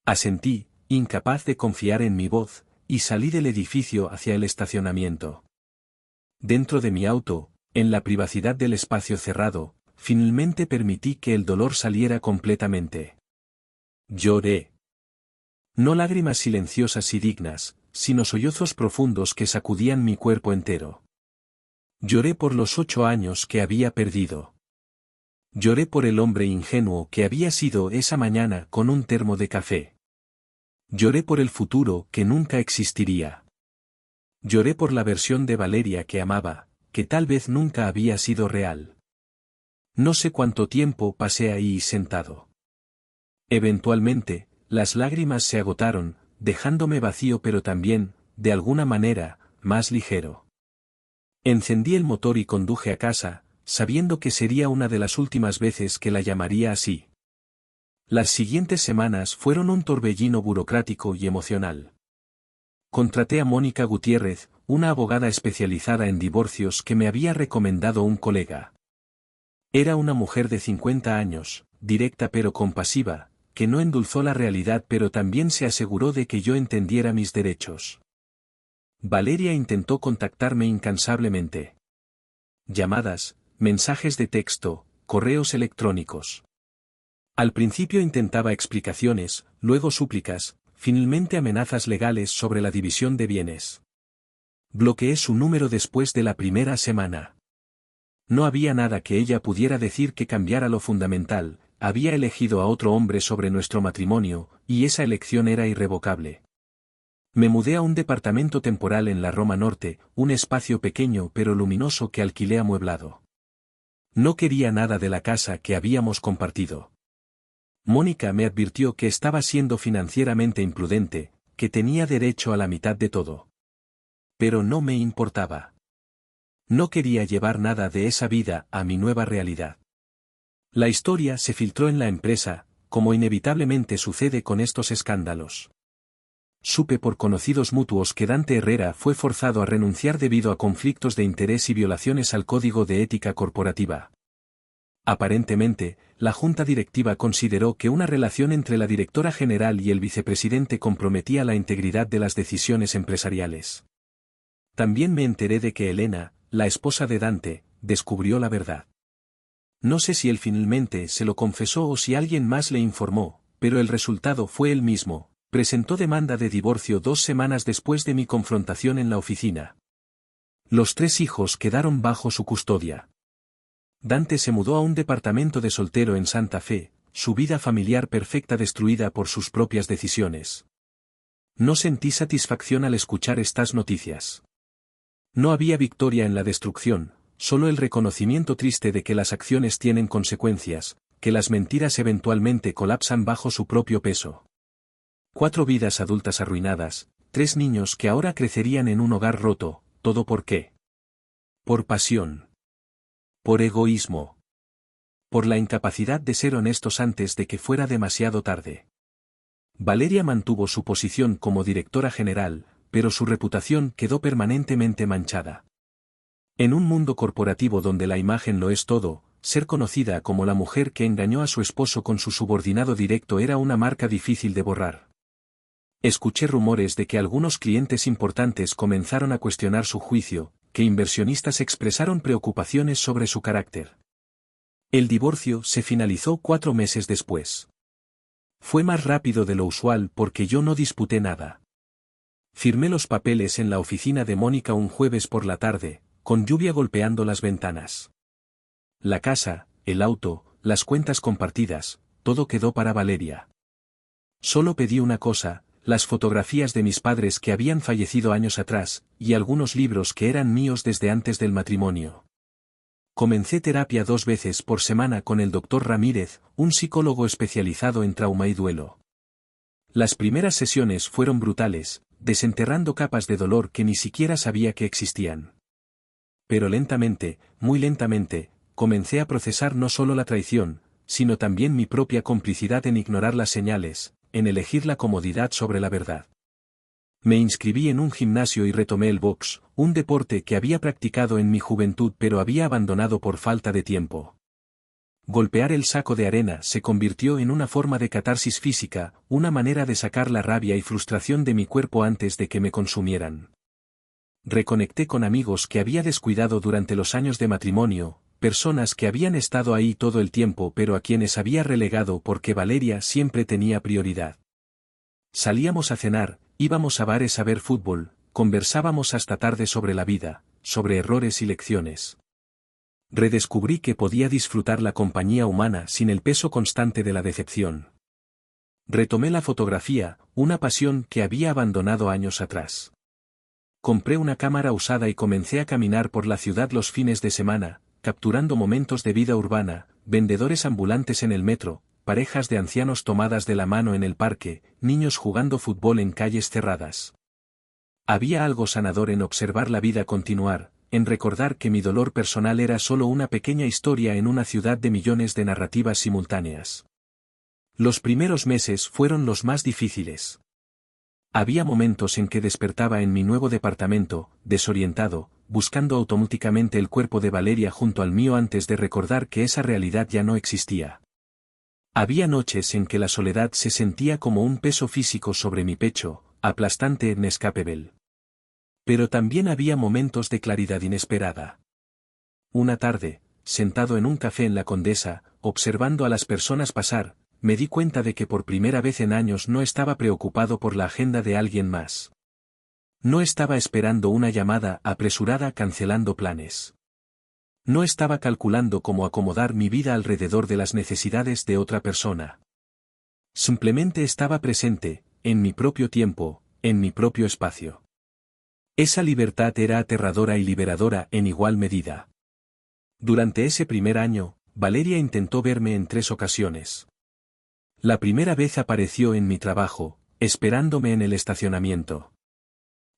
Asentí, incapaz de confiar en mi voz, y salí del edificio hacia el estacionamiento. Dentro de mi auto, en la privacidad del espacio cerrado, finalmente permití que el dolor saliera completamente. Lloré. No lágrimas silenciosas y dignas, sino sollozos profundos que sacudían mi cuerpo entero. Lloré por los 8 años que había perdido. Lloré por el hombre ingenuo que había sido esa mañana con un termo de café. Lloré por el futuro que nunca existiría. Lloré por la versión de Valeria que amaba, que tal vez nunca había sido real. No sé cuánto tiempo pasé ahí sentado. Eventualmente, las lágrimas se agotaron, dejándome vacío pero también, de alguna manera, más ligero. Encendí el motor y conduje a casa, sabiendo que sería una de las últimas veces que la llamaría así. Las siguientes semanas fueron un torbellino burocrático y emocional. Contraté a Mónica Gutiérrez, una abogada especializada en divorcios que me había recomendado un colega. Era una mujer de 50 años, directa pero compasiva, que no endulzó la realidad pero también se aseguró de que yo entendiera mis derechos. Valeria intentó contactarme incansablemente. Llamadas, mensajes de texto, correos electrónicos. Al principio intentaba explicaciones, luego súplicas, finalmente amenazas legales sobre la división de bienes. Bloqueé su número después de la primera semana. No había nada que ella pudiera decir que cambiara lo fundamental, había elegido a otro hombre sobre nuestro matrimonio, y esa elección era irrevocable. Me mudé a un departamento temporal en la Roma Norte, un espacio pequeño pero luminoso que alquilé amueblado. No quería nada de la casa que habíamos compartido. Mónica me advirtió que estaba siendo financieramente imprudente, que tenía derecho a la mitad de todo. Pero no me importaba. No quería llevar nada de esa vida a mi nueva realidad. La historia se filtró en la empresa, como inevitablemente sucede con estos escándalos. Supe por conocidos mutuos que Dante Herrera fue forzado a renunciar debido a conflictos de interés y violaciones al Código de Ética Corporativa. Aparentemente, la junta directiva consideró que una relación entre la directora general y el vicepresidente comprometía la integridad de las decisiones empresariales. También me enteré de que Elena, la esposa de Dante, descubrió la verdad. No sé si él finalmente se lo confesó o si alguien más le informó, pero el resultado fue el mismo. Presentó demanda de divorcio 2 semanas después de mi confrontación en la oficina. Los 3 hijos quedaron bajo su custodia. Dante se mudó a un departamento de soltero en Santa Fe, su vida familiar perfecta destruida por sus propias decisiones. No sentí satisfacción al escuchar estas noticias. No había victoria en la destrucción, solo el reconocimiento triste de que las acciones tienen consecuencias, que las mentiras eventualmente colapsan bajo su propio peso. 4 vidas adultas arruinadas, 3 niños que ahora crecerían en un hogar roto, ¿todo por qué? Por pasión. Por egoísmo. Por la incapacidad de ser honestos antes de que fuera demasiado tarde. Valeria mantuvo su posición como directora general, pero su reputación quedó permanentemente manchada. En un mundo corporativo donde la imagen lo es todo, ser conocida como la mujer que engañó a su esposo con su subordinado directo era una marca difícil de borrar. Escuché rumores de que algunos clientes importantes comenzaron a cuestionar su juicio, que inversionistas expresaron preocupaciones sobre su carácter. El divorcio se finalizó 4 meses después. Fue más rápido de lo usual porque yo no disputé nada. Firmé los papeles en la oficina de Mónica un jueves por la tarde, con lluvia golpeando las ventanas. La casa, el auto, las cuentas compartidas, todo quedó para Valeria. Solo pedí una cosa, las fotografías de mis padres que habían fallecido años atrás, y algunos libros que eran míos desde antes del matrimonio. Comencé terapia 2 veces por semana con el Dr. Ramírez, un psicólogo especializado en trauma y duelo. Las primeras sesiones fueron brutales, desenterrando capas de dolor que ni siquiera sabía que existían. Pero lentamente, muy lentamente, comencé a procesar no solo la traición, sino también mi propia complicidad en ignorar las señales, en elegir la comodidad sobre la verdad. Me inscribí en un gimnasio y retomé el box, un deporte que había practicado en mi juventud pero había abandonado por falta de tiempo. Golpear el saco de arena se convirtió en una forma de catarsis física, una manera de sacar la rabia y frustración de mi cuerpo antes de que me consumieran. Reconecté con amigos que había descuidado durante los años de matrimonio, personas que habían estado ahí todo el tiempo pero a quienes había relegado porque Valeria siempre tenía prioridad. Salíamos a cenar, íbamos a bares a ver fútbol, conversábamos hasta tarde sobre la vida, sobre errores y lecciones. Redescubrí que podía disfrutar la compañía humana sin el peso constante de la decepción. Retomé la fotografía, una pasión que había abandonado años atrás. Compré una cámara usada y comencé a caminar por la ciudad los fines de semana, capturando momentos de vida urbana, vendedores ambulantes en el metro, parejas de ancianos tomadas de la mano en el parque, niños jugando fútbol en calles cerradas. Había algo sanador en observar la vida continuar, en recordar que mi dolor personal era solo una pequeña historia en una ciudad de millones de narrativas simultáneas. Los primeros meses fueron los más difíciles. Había momentos en que despertaba en mi nuevo departamento, desorientado, buscando automáticamente el cuerpo de Valeria junto al mío antes de recordar que esa realidad ya no existía. Había noches en que la soledad se sentía como un peso físico sobre mi pecho, aplastante e inescapable. Pero también había momentos de claridad inesperada. Una tarde, sentado en un café en la Condesa, observando a las personas pasar, me di cuenta de que por primera vez en años no estaba preocupado por la agenda de alguien más. No estaba esperando una llamada apresurada cancelando planes. No estaba calculando cómo acomodar mi vida alrededor de las necesidades de otra persona. Simplemente estaba presente, en mi propio tiempo, en mi propio espacio. Esa libertad era aterradora y liberadora en igual medida. Durante ese primer año, Valeria intentó verme en 3 ocasiones. La primera vez apareció en mi trabajo, esperándome en el estacionamiento.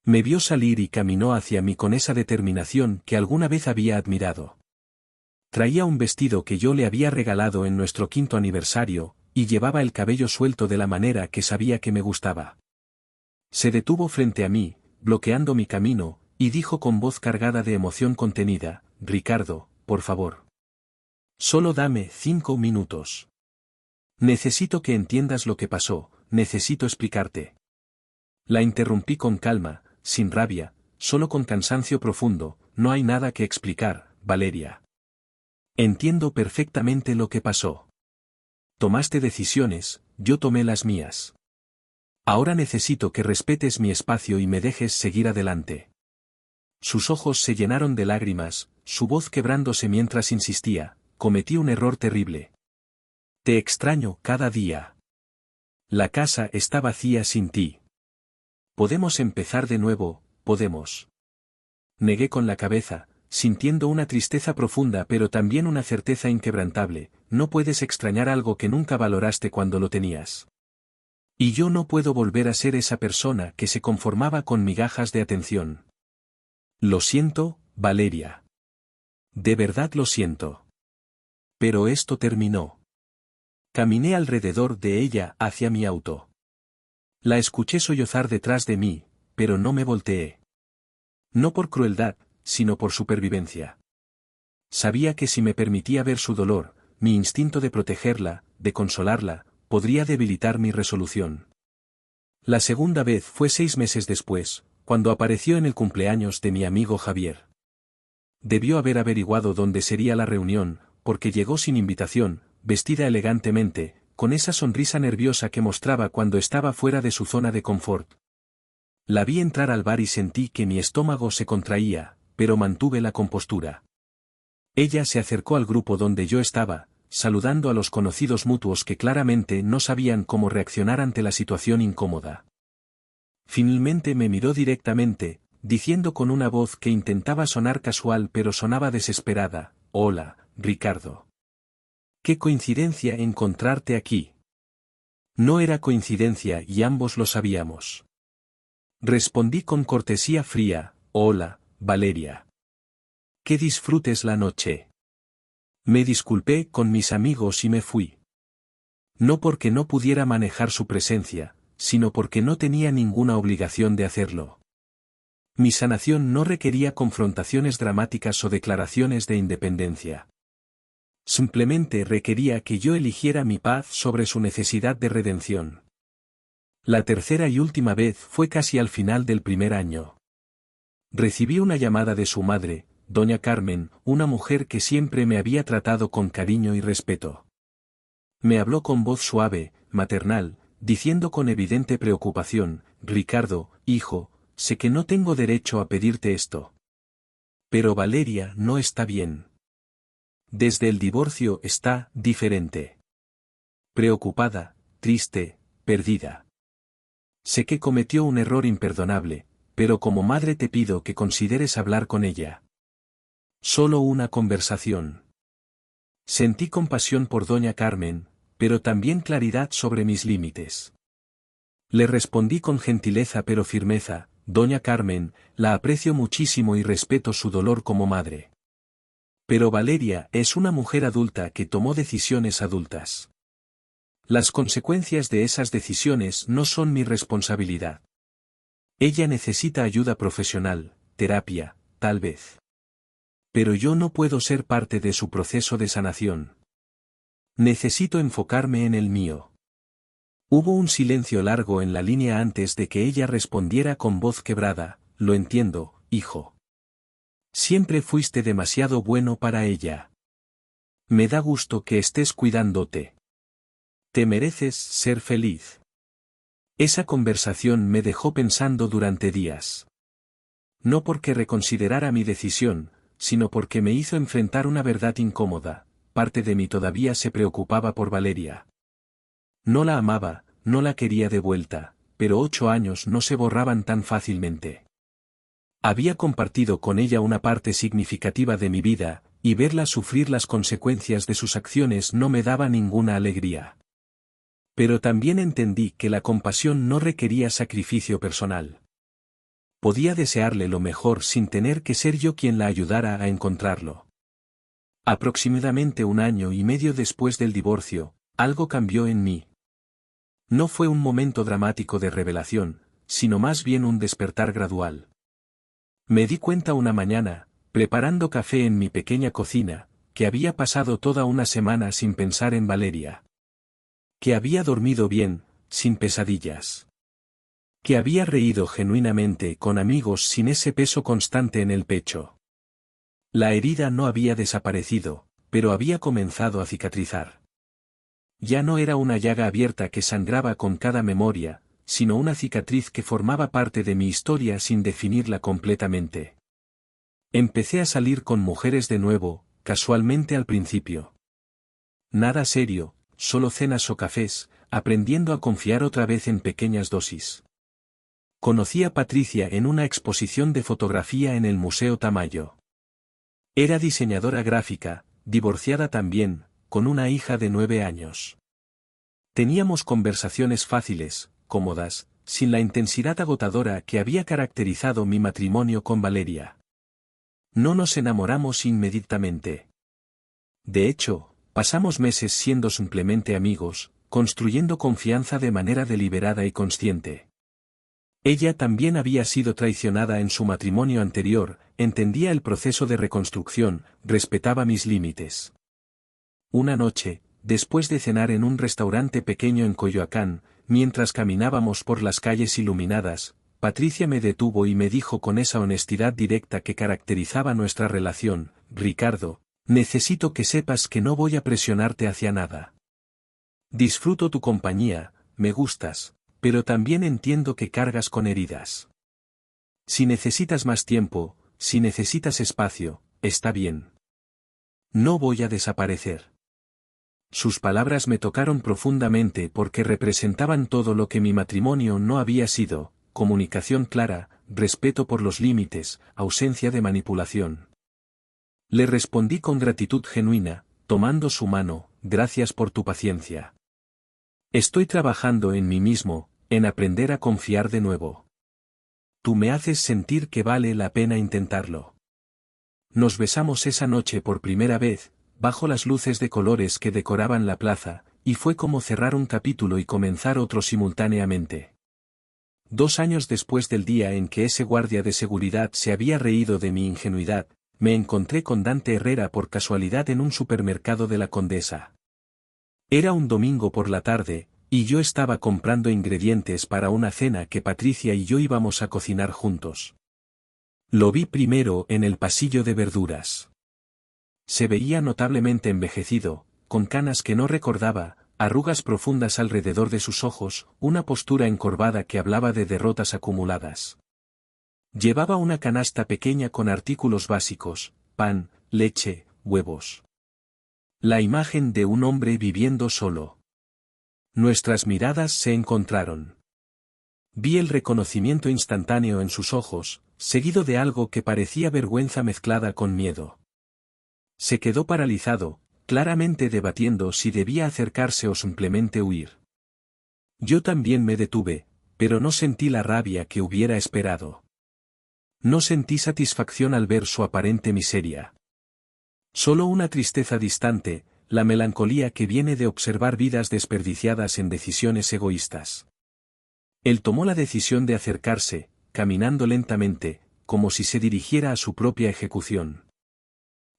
Me vio salir y caminó hacia mí con esa determinación que alguna vez había admirado. Traía un vestido que yo le había regalado en nuestro 5º aniversario, y llevaba el cabello suelto de la manera que sabía que me gustaba. Se detuvo frente a mí, bloqueando mi camino, y dijo con voz cargada de emoción contenida: «Ricardo, por favor. Solo dame 5 minutos. Necesito que entiendas lo que pasó, necesito explicarte». La interrumpí con calma, sin rabia, solo con cansancio profundo: «No hay nada que explicar, Valeria. Entiendo perfectamente lo que pasó. Tomaste decisiones, yo tomé las mías. Ahora necesito que respetes mi espacio y me dejes seguir adelante». Sus ojos se llenaron de lágrimas, su voz quebrándose mientras insistía: «Cometí un error terrible. Te extraño cada día. La casa está vacía sin ti. Podemos empezar de nuevo, podemos». Negué con la cabeza, sintiendo una tristeza profunda pero también una certeza inquebrantable: «No puedes extrañar algo que nunca valoraste cuando lo tenías. Y yo no puedo volver a ser esa persona que se conformaba con migajas de atención». «Lo siento, Valeria. De verdad lo siento. Pero esto terminó». Caminé alrededor de ella hacia mi auto. La escuché sollozar detrás de mí, pero no me volteé. No por crueldad, sino por supervivencia. Sabía que si me permitía ver su dolor, mi instinto de protegerla, de consolarla, podría debilitar mi resolución. La segunda vez fue 6 meses después, cuando apareció en el cumpleaños de mi amigo Javier. Debió haber averiguado dónde sería la reunión, porque llegó sin invitación, vestida elegantemente, con esa sonrisa nerviosa que mostraba cuando estaba fuera de su zona de confort. La vi entrar al bar y sentí que mi estómago se contraía, pero mantuve la compostura. Ella se acercó al grupo donde yo estaba, saludando a los conocidos mutuos que claramente no sabían cómo reaccionar ante la situación incómoda. Finalmente me miró directamente, diciendo con una voz que intentaba sonar casual pero sonaba desesperada: «Hola, Ricardo. Qué coincidencia encontrarte aquí. No era coincidencia y ambos lo sabíamos. Respondí con cortesía fría: hola, Valeria. Que disfrutes la noche. Me disculpé con mis amigos y me fui. No porque no pudiera manejar su presencia, sino porque no tenía ninguna obligación de hacerlo. Mi sanación no requería confrontaciones dramáticas o declaraciones de independencia. Simplemente requería que yo eligiera mi paz sobre su necesidad de redención. La tercera y última vez fue casi al final del primer año. Recibí una llamada de su madre, doña Carmen, una mujer que siempre me había tratado con cariño y respeto. Me habló con voz suave, maternal, diciendo con evidente preocupación: Ricardo, hijo, sé que no tengo derecho a pedirte esto. Pero Valeria no está bien. Desde el divorcio está diferente. Preocupada, triste, perdida. Sé que cometió un error imperdonable, pero como madre te pido que consideres hablar con ella. Solo una conversación. Sentí compasión por doña Carmen, pero también claridad sobre mis límites. Le respondí con gentileza pero firmeza: doña Carmen, la aprecio muchísimo y respeto su dolor como madre. Pero Valeria es una mujer adulta que tomó decisiones adultas. Las consecuencias de esas decisiones no son mi responsabilidad. Ella necesita ayuda profesional, terapia, tal vez. Pero yo no puedo ser parte de su proceso de sanación. Necesito enfocarme en el mío. Hubo un silencio largo en la línea antes de que ella respondiera con voz quebrada: lo entiendo, hijo. Siempre fuiste demasiado bueno para ella. Me da gusto que estés cuidándote. Te mereces ser feliz. Esa conversación me dejó pensando durante días. No porque reconsiderara mi decisión, sino porque me hizo enfrentar una verdad incómoda: parte de mí todavía se preocupaba por Valeria. No la amaba, no la quería de vuelta, pero 8 años no se borraban tan fácilmente. Había compartido con ella una parte significativa de mi vida, y verla sufrir las consecuencias de sus acciones no me daba ninguna alegría. Pero también entendí que la compasión no requería sacrificio personal. Podía desearle lo mejor sin tener que ser yo quien la ayudara a encontrarlo. Aproximadamente 1 año y medio después del divorcio, algo cambió en mí. No fue un momento dramático de revelación, sino más bien un despertar gradual. Me di cuenta una mañana, preparando café en mi pequeña cocina, que había pasado toda una semana sin pensar en Valeria. Que había dormido bien, sin pesadillas. Que había reído genuinamente con amigos sin ese peso constante en el pecho. La herida no había desaparecido, pero había comenzado a cicatrizar. Ya no era una llaga abierta que sangraba con cada memoria, sino una cicatriz que formaba parte de mi historia sin definirla completamente. Empecé a salir con mujeres de nuevo, casualmente al principio. Nada serio, solo cenas o cafés, aprendiendo a confiar otra vez en pequeñas dosis. Conocí a Patricia en una exposición de fotografía en el Museo Tamayo. Era diseñadora gráfica, divorciada también, con una hija de 9 años. Teníamos conversaciones fáciles, cómodas, sin la intensidad agotadora que había caracterizado mi matrimonio con Valeria. No nos enamoramos inmediatamente. De hecho, pasamos meses siendo simplemente amigos, construyendo confianza de manera deliberada y consciente. Ella también había sido traicionada en su matrimonio anterior, entendía el proceso de reconstrucción, respetaba mis límites. Una noche, después de cenar en un restaurante pequeño en Coyoacán, mientras caminábamos por las calles iluminadas, Patricia me detuvo y me dijo con esa honestidad directa que caracterizaba nuestra relación: Ricardo, necesito que sepas que no voy a presionarte hacia nada. Disfruto tu compañía, me gustas, pero también entiendo que cargas con heridas. Si necesitas más tiempo, si necesitas espacio, está bien. No voy a desaparecer. Sus palabras me tocaron profundamente porque representaban todo lo que mi matrimonio no había sido: comunicación clara, respeto por los límites, ausencia de manipulación. Le respondí con gratitud genuina, tomando su mano: gracias por tu paciencia. Estoy trabajando en mí mismo, en aprender a confiar de nuevo. Tú me haces sentir que vale la pena intentarlo. Nos besamos esa noche por primera vez, bajo las luces de colores que decoraban la plaza, y fue como cerrar un capítulo y comenzar otro simultáneamente. 2 años después del día en que ese guardia de seguridad se había reído de mi ingenuidad, me encontré con Dante Herrera por casualidad en un supermercado de la Condesa. Era un domingo por la tarde, y yo estaba comprando ingredientes para una cena que Patricia y yo íbamos a cocinar juntos. Lo vi primero en el pasillo de verduras. Se veía notablemente envejecido, con canas que no recordaba, arrugas profundas alrededor de sus ojos, una postura encorvada que hablaba de derrotas acumuladas. Llevaba una canasta pequeña con artículos básicos, pan, leche, huevos. La imagen de un hombre viviendo solo. Nuestras miradas se encontraron. Vi el reconocimiento instantáneo en sus ojos, seguido de algo que parecía vergüenza mezclada con miedo. Se quedó paralizado, claramente debatiendo si debía acercarse o simplemente huir. Yo también me detuve, pero no sentí la rabia que hubiera esperado. No sentí satisfacción al ver su aparente miseria. Solo una tristeza distante, la melancolía que viene de observar vidas desperdiciadas en decisiones egoístas. Él tomó la decisión de acercarse, caminando lentamente, como si se dirigiera a su propia ejecución.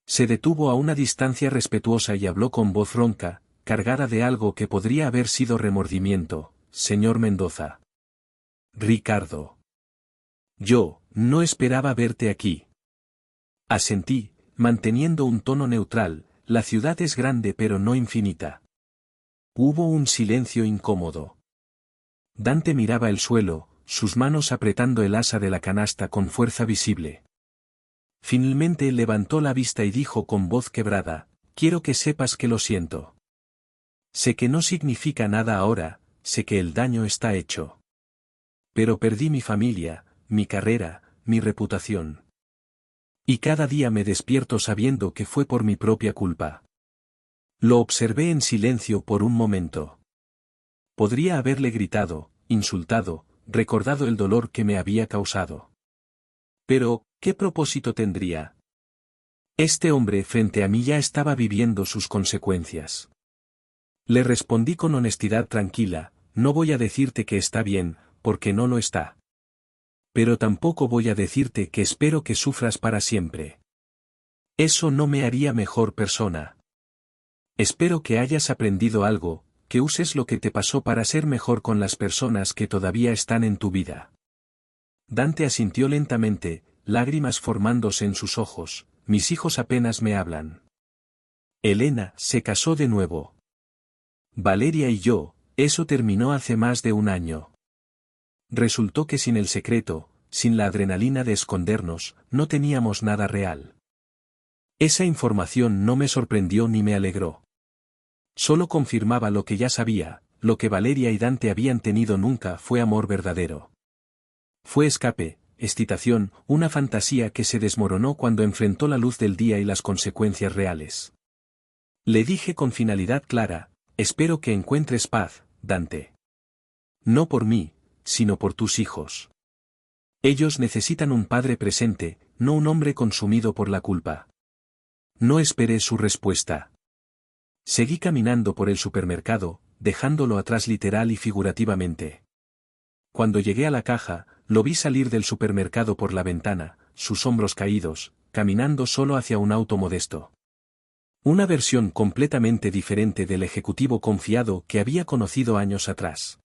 Se detuvo a una distancia respetuosa y habló con voz ronca, cargada de algo que podría haber sido remordimiento. Señor Mendoza. Ricardo. Yo, no esperaba verte aquí. Asentí, manteniendo un tono neutral, la ciudad es grande pero no infinita. Hubo un silencio incómodo. Dante miraba el suelo, sus manos apretando el asa de la canasta con fuerza visible. Finalmente levantó la vista y dijo con voz quebrada, quiero que sepas que lo siento. Sé que no significa nada ahora, sé que el daño está hecho. Pero perdí mi familia, mi carrera, mi reputación. Y cada día me despierto sabiendo que fue por mi propia culpa. Lo observé en silencio por un momento. Podría haberle gritado, insultado, recordado el dolor que me había causado. Pero, ¿qué propósito tendría? Este hombre frente a mí ya estaba viviendo sus consecuencias. Le respondí con honestidad tranquila, no voy a decirte que está bien, porque no lo está. Pero tampoco voy a decirte que espero que sufras para siempre. Eso no me haría mejor persona. Espero que hayas aprendido algo, que uses lo que te pasó para ser mejor con las personas que todavía están en tu vida. Dante asintió lentamente, lágrimas formándose en sus ojos, mis hijos apenas me hablan. Elena se casó de nuevo. Valeria y yo, eso terminó hace más de 1 año. Resultó que sin el secreto, sin la adrenalina de escondernos, no teníamos nada real. Esa información no me sorprendió ni me alegró. Solo confirmaba lo que ya sabía, lo que Valeria y Dante habían tenido nunca fue amor verdadero. Fue escape, excitación, una fantasía que se desmoronó cuando enfrentó la luz del día y las consecuencias reales. Le dije con finalidad clara, espero que encuentres paz, Dante. No por mí, sino por tus hijos. Ellos necesitan un padre presente, no un hombre consumido por la culpa. No esperé su respuesta. Seguí caminando por el supermercado, dejándolo atrás literal y figurativamente. Cuando llegué a la caja, lo vi salir del supermercado por la ventana, sus hombros caídos, caminando solo hacia un auto modesto. Una versión completamente diferente del ejecutivo confiado que había conocido años atrás.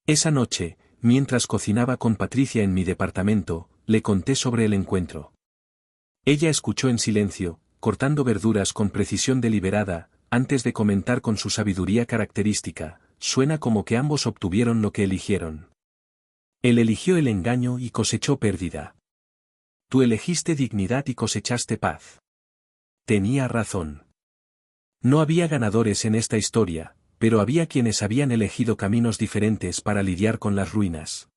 Esa noche, mientras cocinaba con Patricia en mi departamento, le conté sobre el encuentro. Ella escuchó en silencio, cortando verduras con precisión deliberada, antes de comentar con su sabiduría característica, suena como que ambos obtuvieron lo que eligieron. Él eligió el engaño y cosechó pérdida. Tú elegiste dignidad y cosechaste paz. Tenía razón. No había ganadores en esta historia, pero había quienes habían elegido caminos diferentes para lidiar con las ruinas.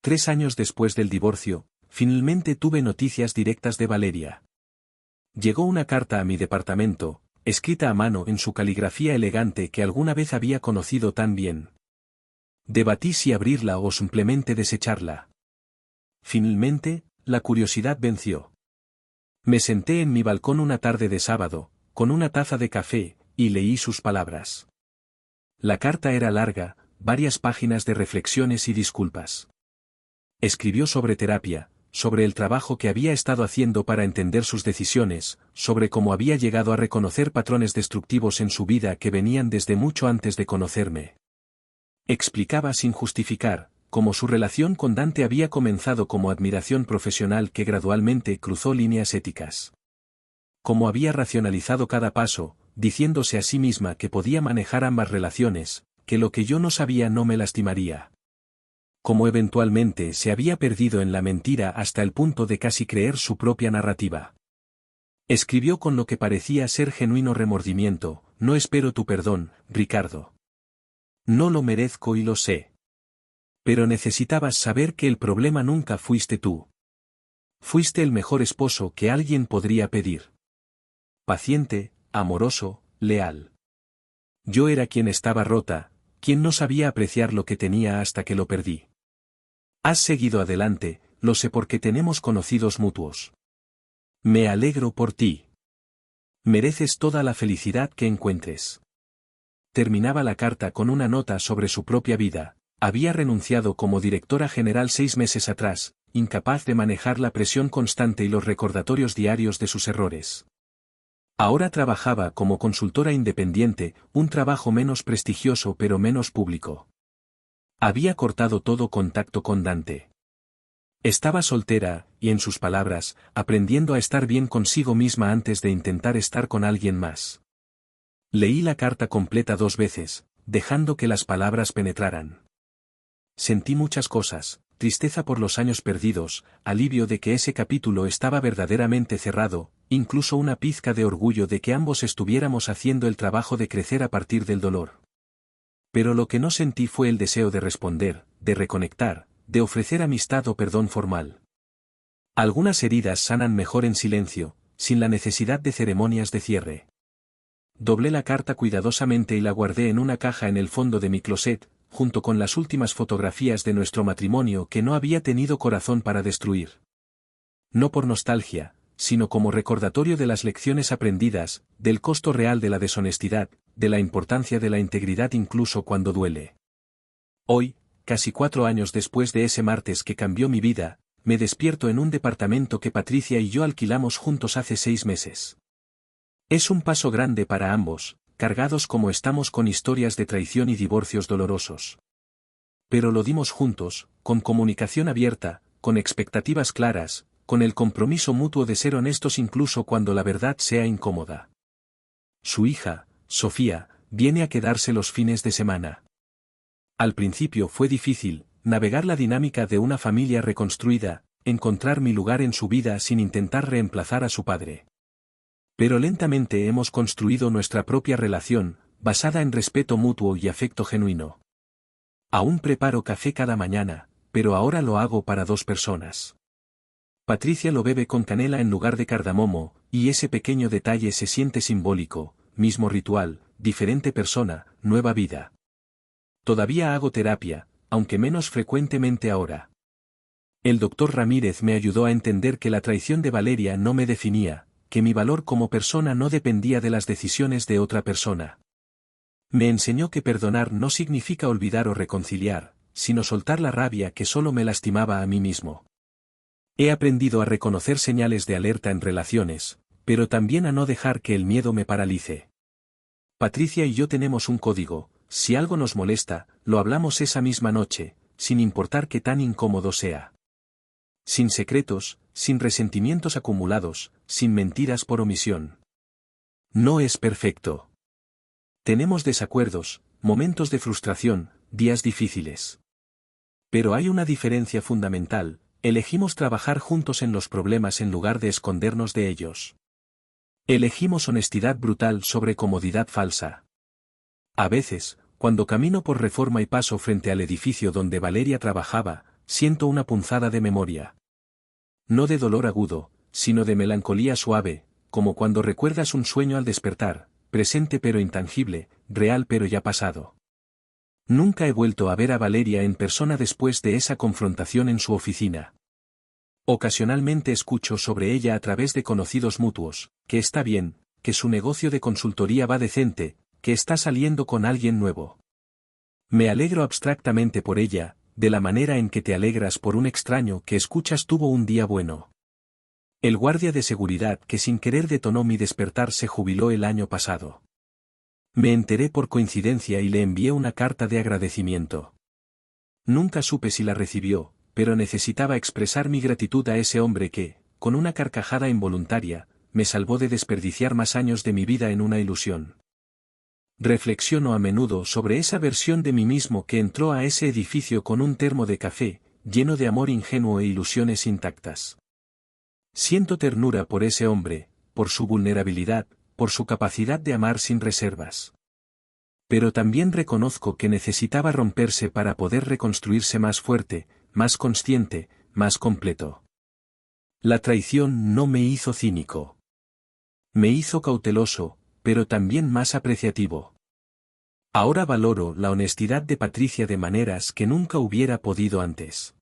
3 años después del divorcio, finalmente tuve noticias directas de Valeria. Llegó una carta a mi departamento, escrita a mano en su caligrafía elegante que alguna vez había conocido tan bien. Debatí si abrirla o simplemente desecharla. Finalmente, la curiosidad venció. Me senté en mi balcón una tarde de sábado, con una taza de café, y leí sus palabras. La carta era larga, varias páginas de reflexiones y disculpas. Escribió sobre terapia, sobre el trabajo que había estado haciendo para entender sus decisiones, sobre cómo había llegado a reconocer patrones destructivos en su vida que venían desde mucho antes de conocerme. Explicaba sin justificar, cómo su relación con Dante había comenzado como admiración profesional que gradualmente cruzó líneas éticas. Cómo había racionalizado cada paso, diciéndose a sí misma que podía manejar ambas relaciones, que lo que yo no sabía no me lastimaría. Cómo eventualmente se había perdido en la mentira hasta el punto de casi creer su propia narrativa. Escribió con lo que parecía ser genuino remordimiento: no espero tu perdón, Ricardo. No lo merezco y lo sé. Pero necesitabas saber que el problema nunca fuiste tú. Fuiste el mejor esposo que alguien podría pedir. Paciente, amoroso, leal. Yo era quien estaba rota, quien no sabía apreciar lo que tenía hasta que lo perdí. Has seguido adelante, lo sé porque tenemos conocidos mutuos. Me alegro por ti. Mereces toda la felicidad que encuentres. Terminaba la carta con una nota sobre su propia vida. Había renunciado como directora general 6 meses atrás, incapaz de manejar la presión constante y los recordatorios diarios de sus errores. Ahora trabajaba como consultora independiente, un trabajo menos prestigioso pero menos público. Había cortado todo contacto con Dante. Estaba soltera, y en sus palabras, aprendiendo a estar bien consigo misma antes de intentar estar con alguien más. Leí la carta completa 2 veces, dejando que las palabras penetraran. Sentí muchas cosas: tristeza por los años perdidos, alivio de que ese capítulo estaba verdaderamente cerrado, incluso una pizca de orgullo de que ambos estuviéramos haciendo el trabajo de crecer a partir del dolor. Pero lo que no sentí fue el deseo de responder, de reconectar, de ofrecer amistad o perdón formal. Algunas heridas sanan mejor en silencio, sin la necesidad de ceremonias de cierre. Doblé la carta cuidadosamente y la guardé en una caja en el fondo de mi closet, junto con las últimas fotografías de nuestro matrimonio que no había tenido corazón para destruir. No por nostalgia, sino como recordatorio de las lecciones aprendidas, del costo real de la deshonestidad, de la importancia de la integridad incluso cuando duele. Hoy, casi 4 años después de ese martes que cambió mi vida, me despierto en un departamento que Patricia y yo alquilamos juntos hace 6 meses. Es un paso grande para ambos, cargados como estamos con historias de traición y divorcios dolorosos. Pero lo dimos juntos, con comunicación abierta, con expectativas claras, con el compromiso mutuo de ser honestos incluso cuando la verdad sea incómoda. Su hija, Sofía, viene a quedarse los fines de semana. Al principio fue difícil, navegar la dinámica de una familia reconstruida, encontrar mi lugar en su vida sin intentar reemplazar a su padre. Pero lentamente hemos construido nuestra propia relación, basada en respeto mutuo y afecto genuino. Aún preparo café cada mañana, pero ahora lo hago para 2 personas. Patricia lo bebe con canela en lugar de cardamomo, y ese pequeño detalle se siente simbólico: mismo ritual, diferente persona, nueva vida. Todavía hago terapia, aunque menos frecuentemente ahora. El doctor Ramírez me ayudó a entender que la traición de Valeria no me definía, que mi valor como persona no dependía de las decisiones de otra persona. Me enseñó que perdonar no significa olvidar o reconciliar, sino soltar la rabia que solo me lastimaba a mí mismo. He aprendido a reconocer señales de alerta en relaciones, pero también a no dejar que el miedo me paralice. Patricia y yo tenemos un código: si algo nos molesta, lo hablamos esa misma noche, sin importar qué tan incómodo sea. Sin secretos, sin resentimientos acumulados, sin mentiras por omisión. No es perfecto. Tenemos desacuerdos, momentos de frustración, días difíciles. Pero hay una diferencia fundamental: elegimos trabajar juntos en los problemas en lugar de escondernos de ellos. Elegimos honestidad brutal sobre comodidad falsa. A veces, cuando camino por Reforma y paso frente al edificio donde Valeria trabajaba, siento una punzada de memoria. No de dolor agudo, sino de melancolía suave, como cuando recuerdas un sueño al despertar, presente pero intangible, real pero ya pasado. Nunca he vuelto a ver a Valeria en persona después de esa confrontación en su oficina. Ocasionalmente escucho sobre ella a través de conocidos mutuos, que está bien, que su negocio de consultoría va decente, que está saliendo con alguien nuevo. Me alegro abstractamente por ella, de la manera en que te alegras por un extraño que escuchas tuvo un día bueno. El guardia de seguridad que sin querer detonó mi despertar se jubiló el año pasado. Me enteré por coincidencia y le envié una carta de agradecimiento. Nunca supe si la recibió, pero necesitaba expresar mi gratitud a ese hombre que, con una carcajada involuntaria, me salvó de desperdiciar más años de mi vida en una ilusión. Reflexiono a menudo sobre esa versión de mí mismo que entró a ese edificio con un termo de café, lleno de amor ingenuo e ilusiones intactas. Siento ternura por ese hombre, por su vulnerabilidad, por su capacidad de amar sin reservas. Pero también reconozco que necesitaba romperse para poder reconstruirse más fuerte, más consciente, más completo. La traición no me hizo cínico. Me hizo cauteloso, pero también más apreciativo. Ahora valoro la honestidad de Patricia de maneras que nunca hubiera podido antes.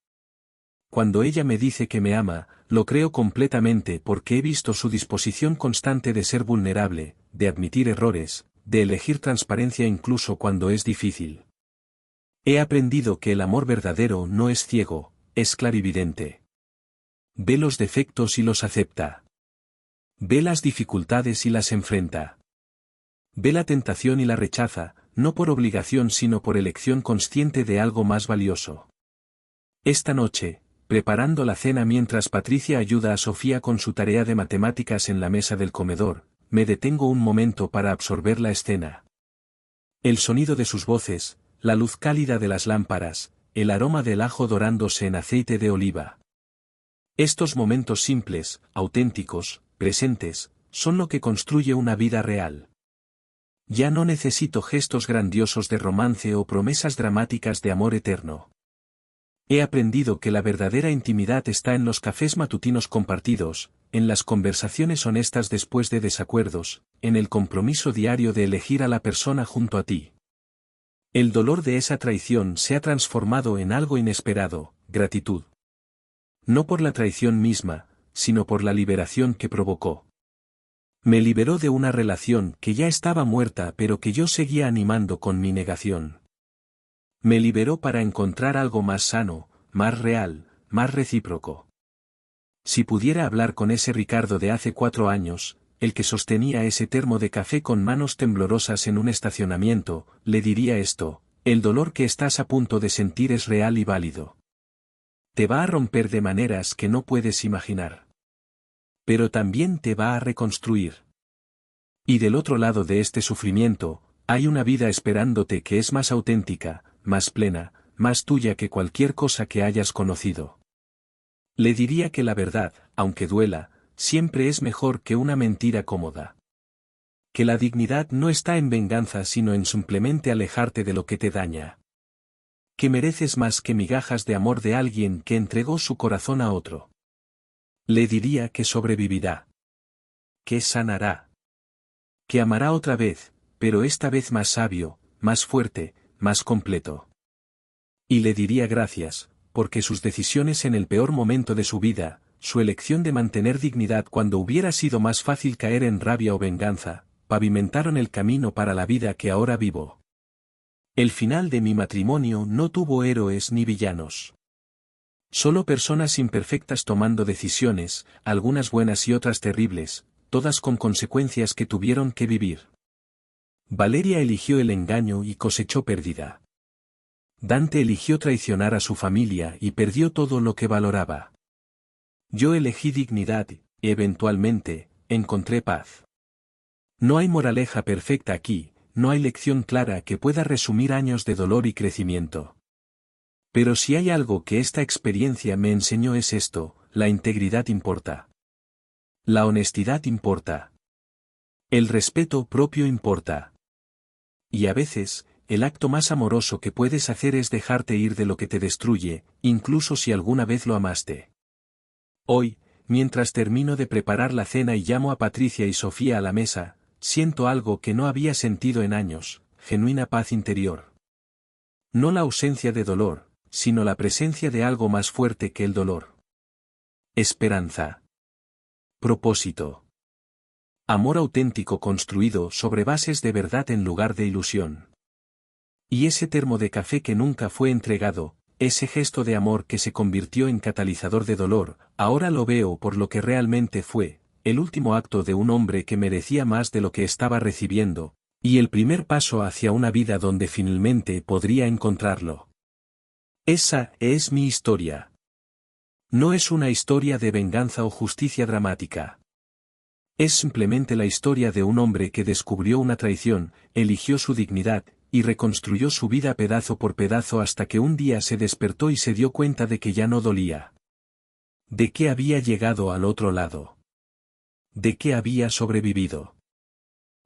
Cuando ella me dice que me ama, lo creo completamente porque he visto su disposición constante de ser vulnerable, de admitir errores, de elegir transparencia incluso cuando es difícil. He aprendido que el amor verdadero no es ciego, es clarividente. Ve los defectos y los acepta. Ve las dificultades y las enfrenta. Ve la tentación y la rechaza, no por obligación sino por elección consciente de algo más valioso. Esta noche, preparando la cena mientras Patricia ayuda a Sofía con su tarea de matemáticas en la mesa del comedor, me detengo un momento para absorber la escena. El sonido de sus voces, la luz cálida de las lámparas, el aroma del ajo dorándose en aceite de oliva. Estos momentos simples, auténticos, presentes, son lo que construye una vida real. Ya no necesito gestos grandiosos de romance o promesas dramáticas de amor eterno. He aprendido que la verdadera intimidad está en los cafés matutinos compartidos, en las conversaciones honestas después de desacuerdos, en el compromiso diario de elegir a la persona junto a ti. El dolor de esa traición se ha transformado en algo inesperado, gratitud. No por la traición misma, sino por la liberación que provocó. Me liberó de una relación que ya estaba muerta pero que yo seguía animando con mi negación. Me liberó para encontrar algo más sano, más real, más recíproco. Si pudiera hablar con ese Ricardo de hace 4 años, el que sostenía ese termo de café con manos temblorosas en un estacionamiento, le diría esto: el dolor que estás a punto de sentir es real y válido. Te va a romper de maneras que no puedes imaginar. Pero también te va a reconstruir. Y del otro lado de este sufrimiento, hay una vida esperándote que es más auténtica, más plena, más tuya que cualquier cosa que hayas conocido. Le diría que la verdad, aunque duela, siempre es mejor que una mentira cómoda. Que la dignidad no está en venganza sino en simplemente alejarte de lo que te daña. Que mereces más que migajas de amor de alguien que entregó su corazón a otro. Le diría que sobrevivirá. Que sanará. Que amará otra vez, pero esta vez más sabio, más fuerte, más completo. Y le diría gracias, porque sus decisiones en el peor momento de su vida, su elección de mantener dignidad cuando hubiera sido más fácil caer en rabia o venganza, pavimentaron el camino para la vida que ahora vivo. El final de mi matrimonio no tuvo héroes ni villanos. Solo personas imperfectas tomando decisiones, algunas buenas y otras terribles, todas con consecuencias que tuvieron que vivir. Valeria eligió el engaño y cosechó pérdida. Dante eligió traicionar a su familia y perdió todo lo que valoraba. Yo elegí dignidad y, eventualmente, encontré paz. No hay moraleja perfecta aquí, no hay lección clara que pueda resumir años de dolor y crecimiento. Pero si hay algo que esta experiencia me enseñó es esto: la integridad importa. La honestidad importa. El respeto propio importa. Y a veces, el acto más amoroso que puedes hacer es dejarte ir de lo que te destruye, incluso si alguna vez lo amaste. Hoy, mientras termino de preparar la cena y llamo a Patricia y Sofía a la mesa, siento algo que no había sentido en años, genuina paz interior. No la ausencia de dolor, sino la presencia de algo más fuerte que el dolor. Esperanza. Propósito. Amor auténtico construido sobre bases de verdad en lugar de ilusión. Y ese termo de café que nunca fue entregado, ese gesto de amor que se convirtió en catalizador de dolor, ahora lo veo por lo que realmente fue, el último acto de un hombre que merecía más de lo que estaba recibiendo, y el primer paso hacia una vida donde finalmente podría encontrarlo. Esa es mi historia. No es una historia de venganza o justicia dramática. Es simplemente la historia de un hombre que descubrió una traición, eligió su dignidad, y reconstruyó su vida pedazo por pedazo hasta que un día se despertó y se dio cuenta de que ya no dolía. De que había llegado al otro lado. De que había sobrevivido.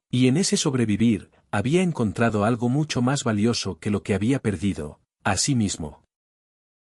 Y en ese sobrevivir, había encontrado algo mucho más valioso que lo que había perdido, a sí mismo.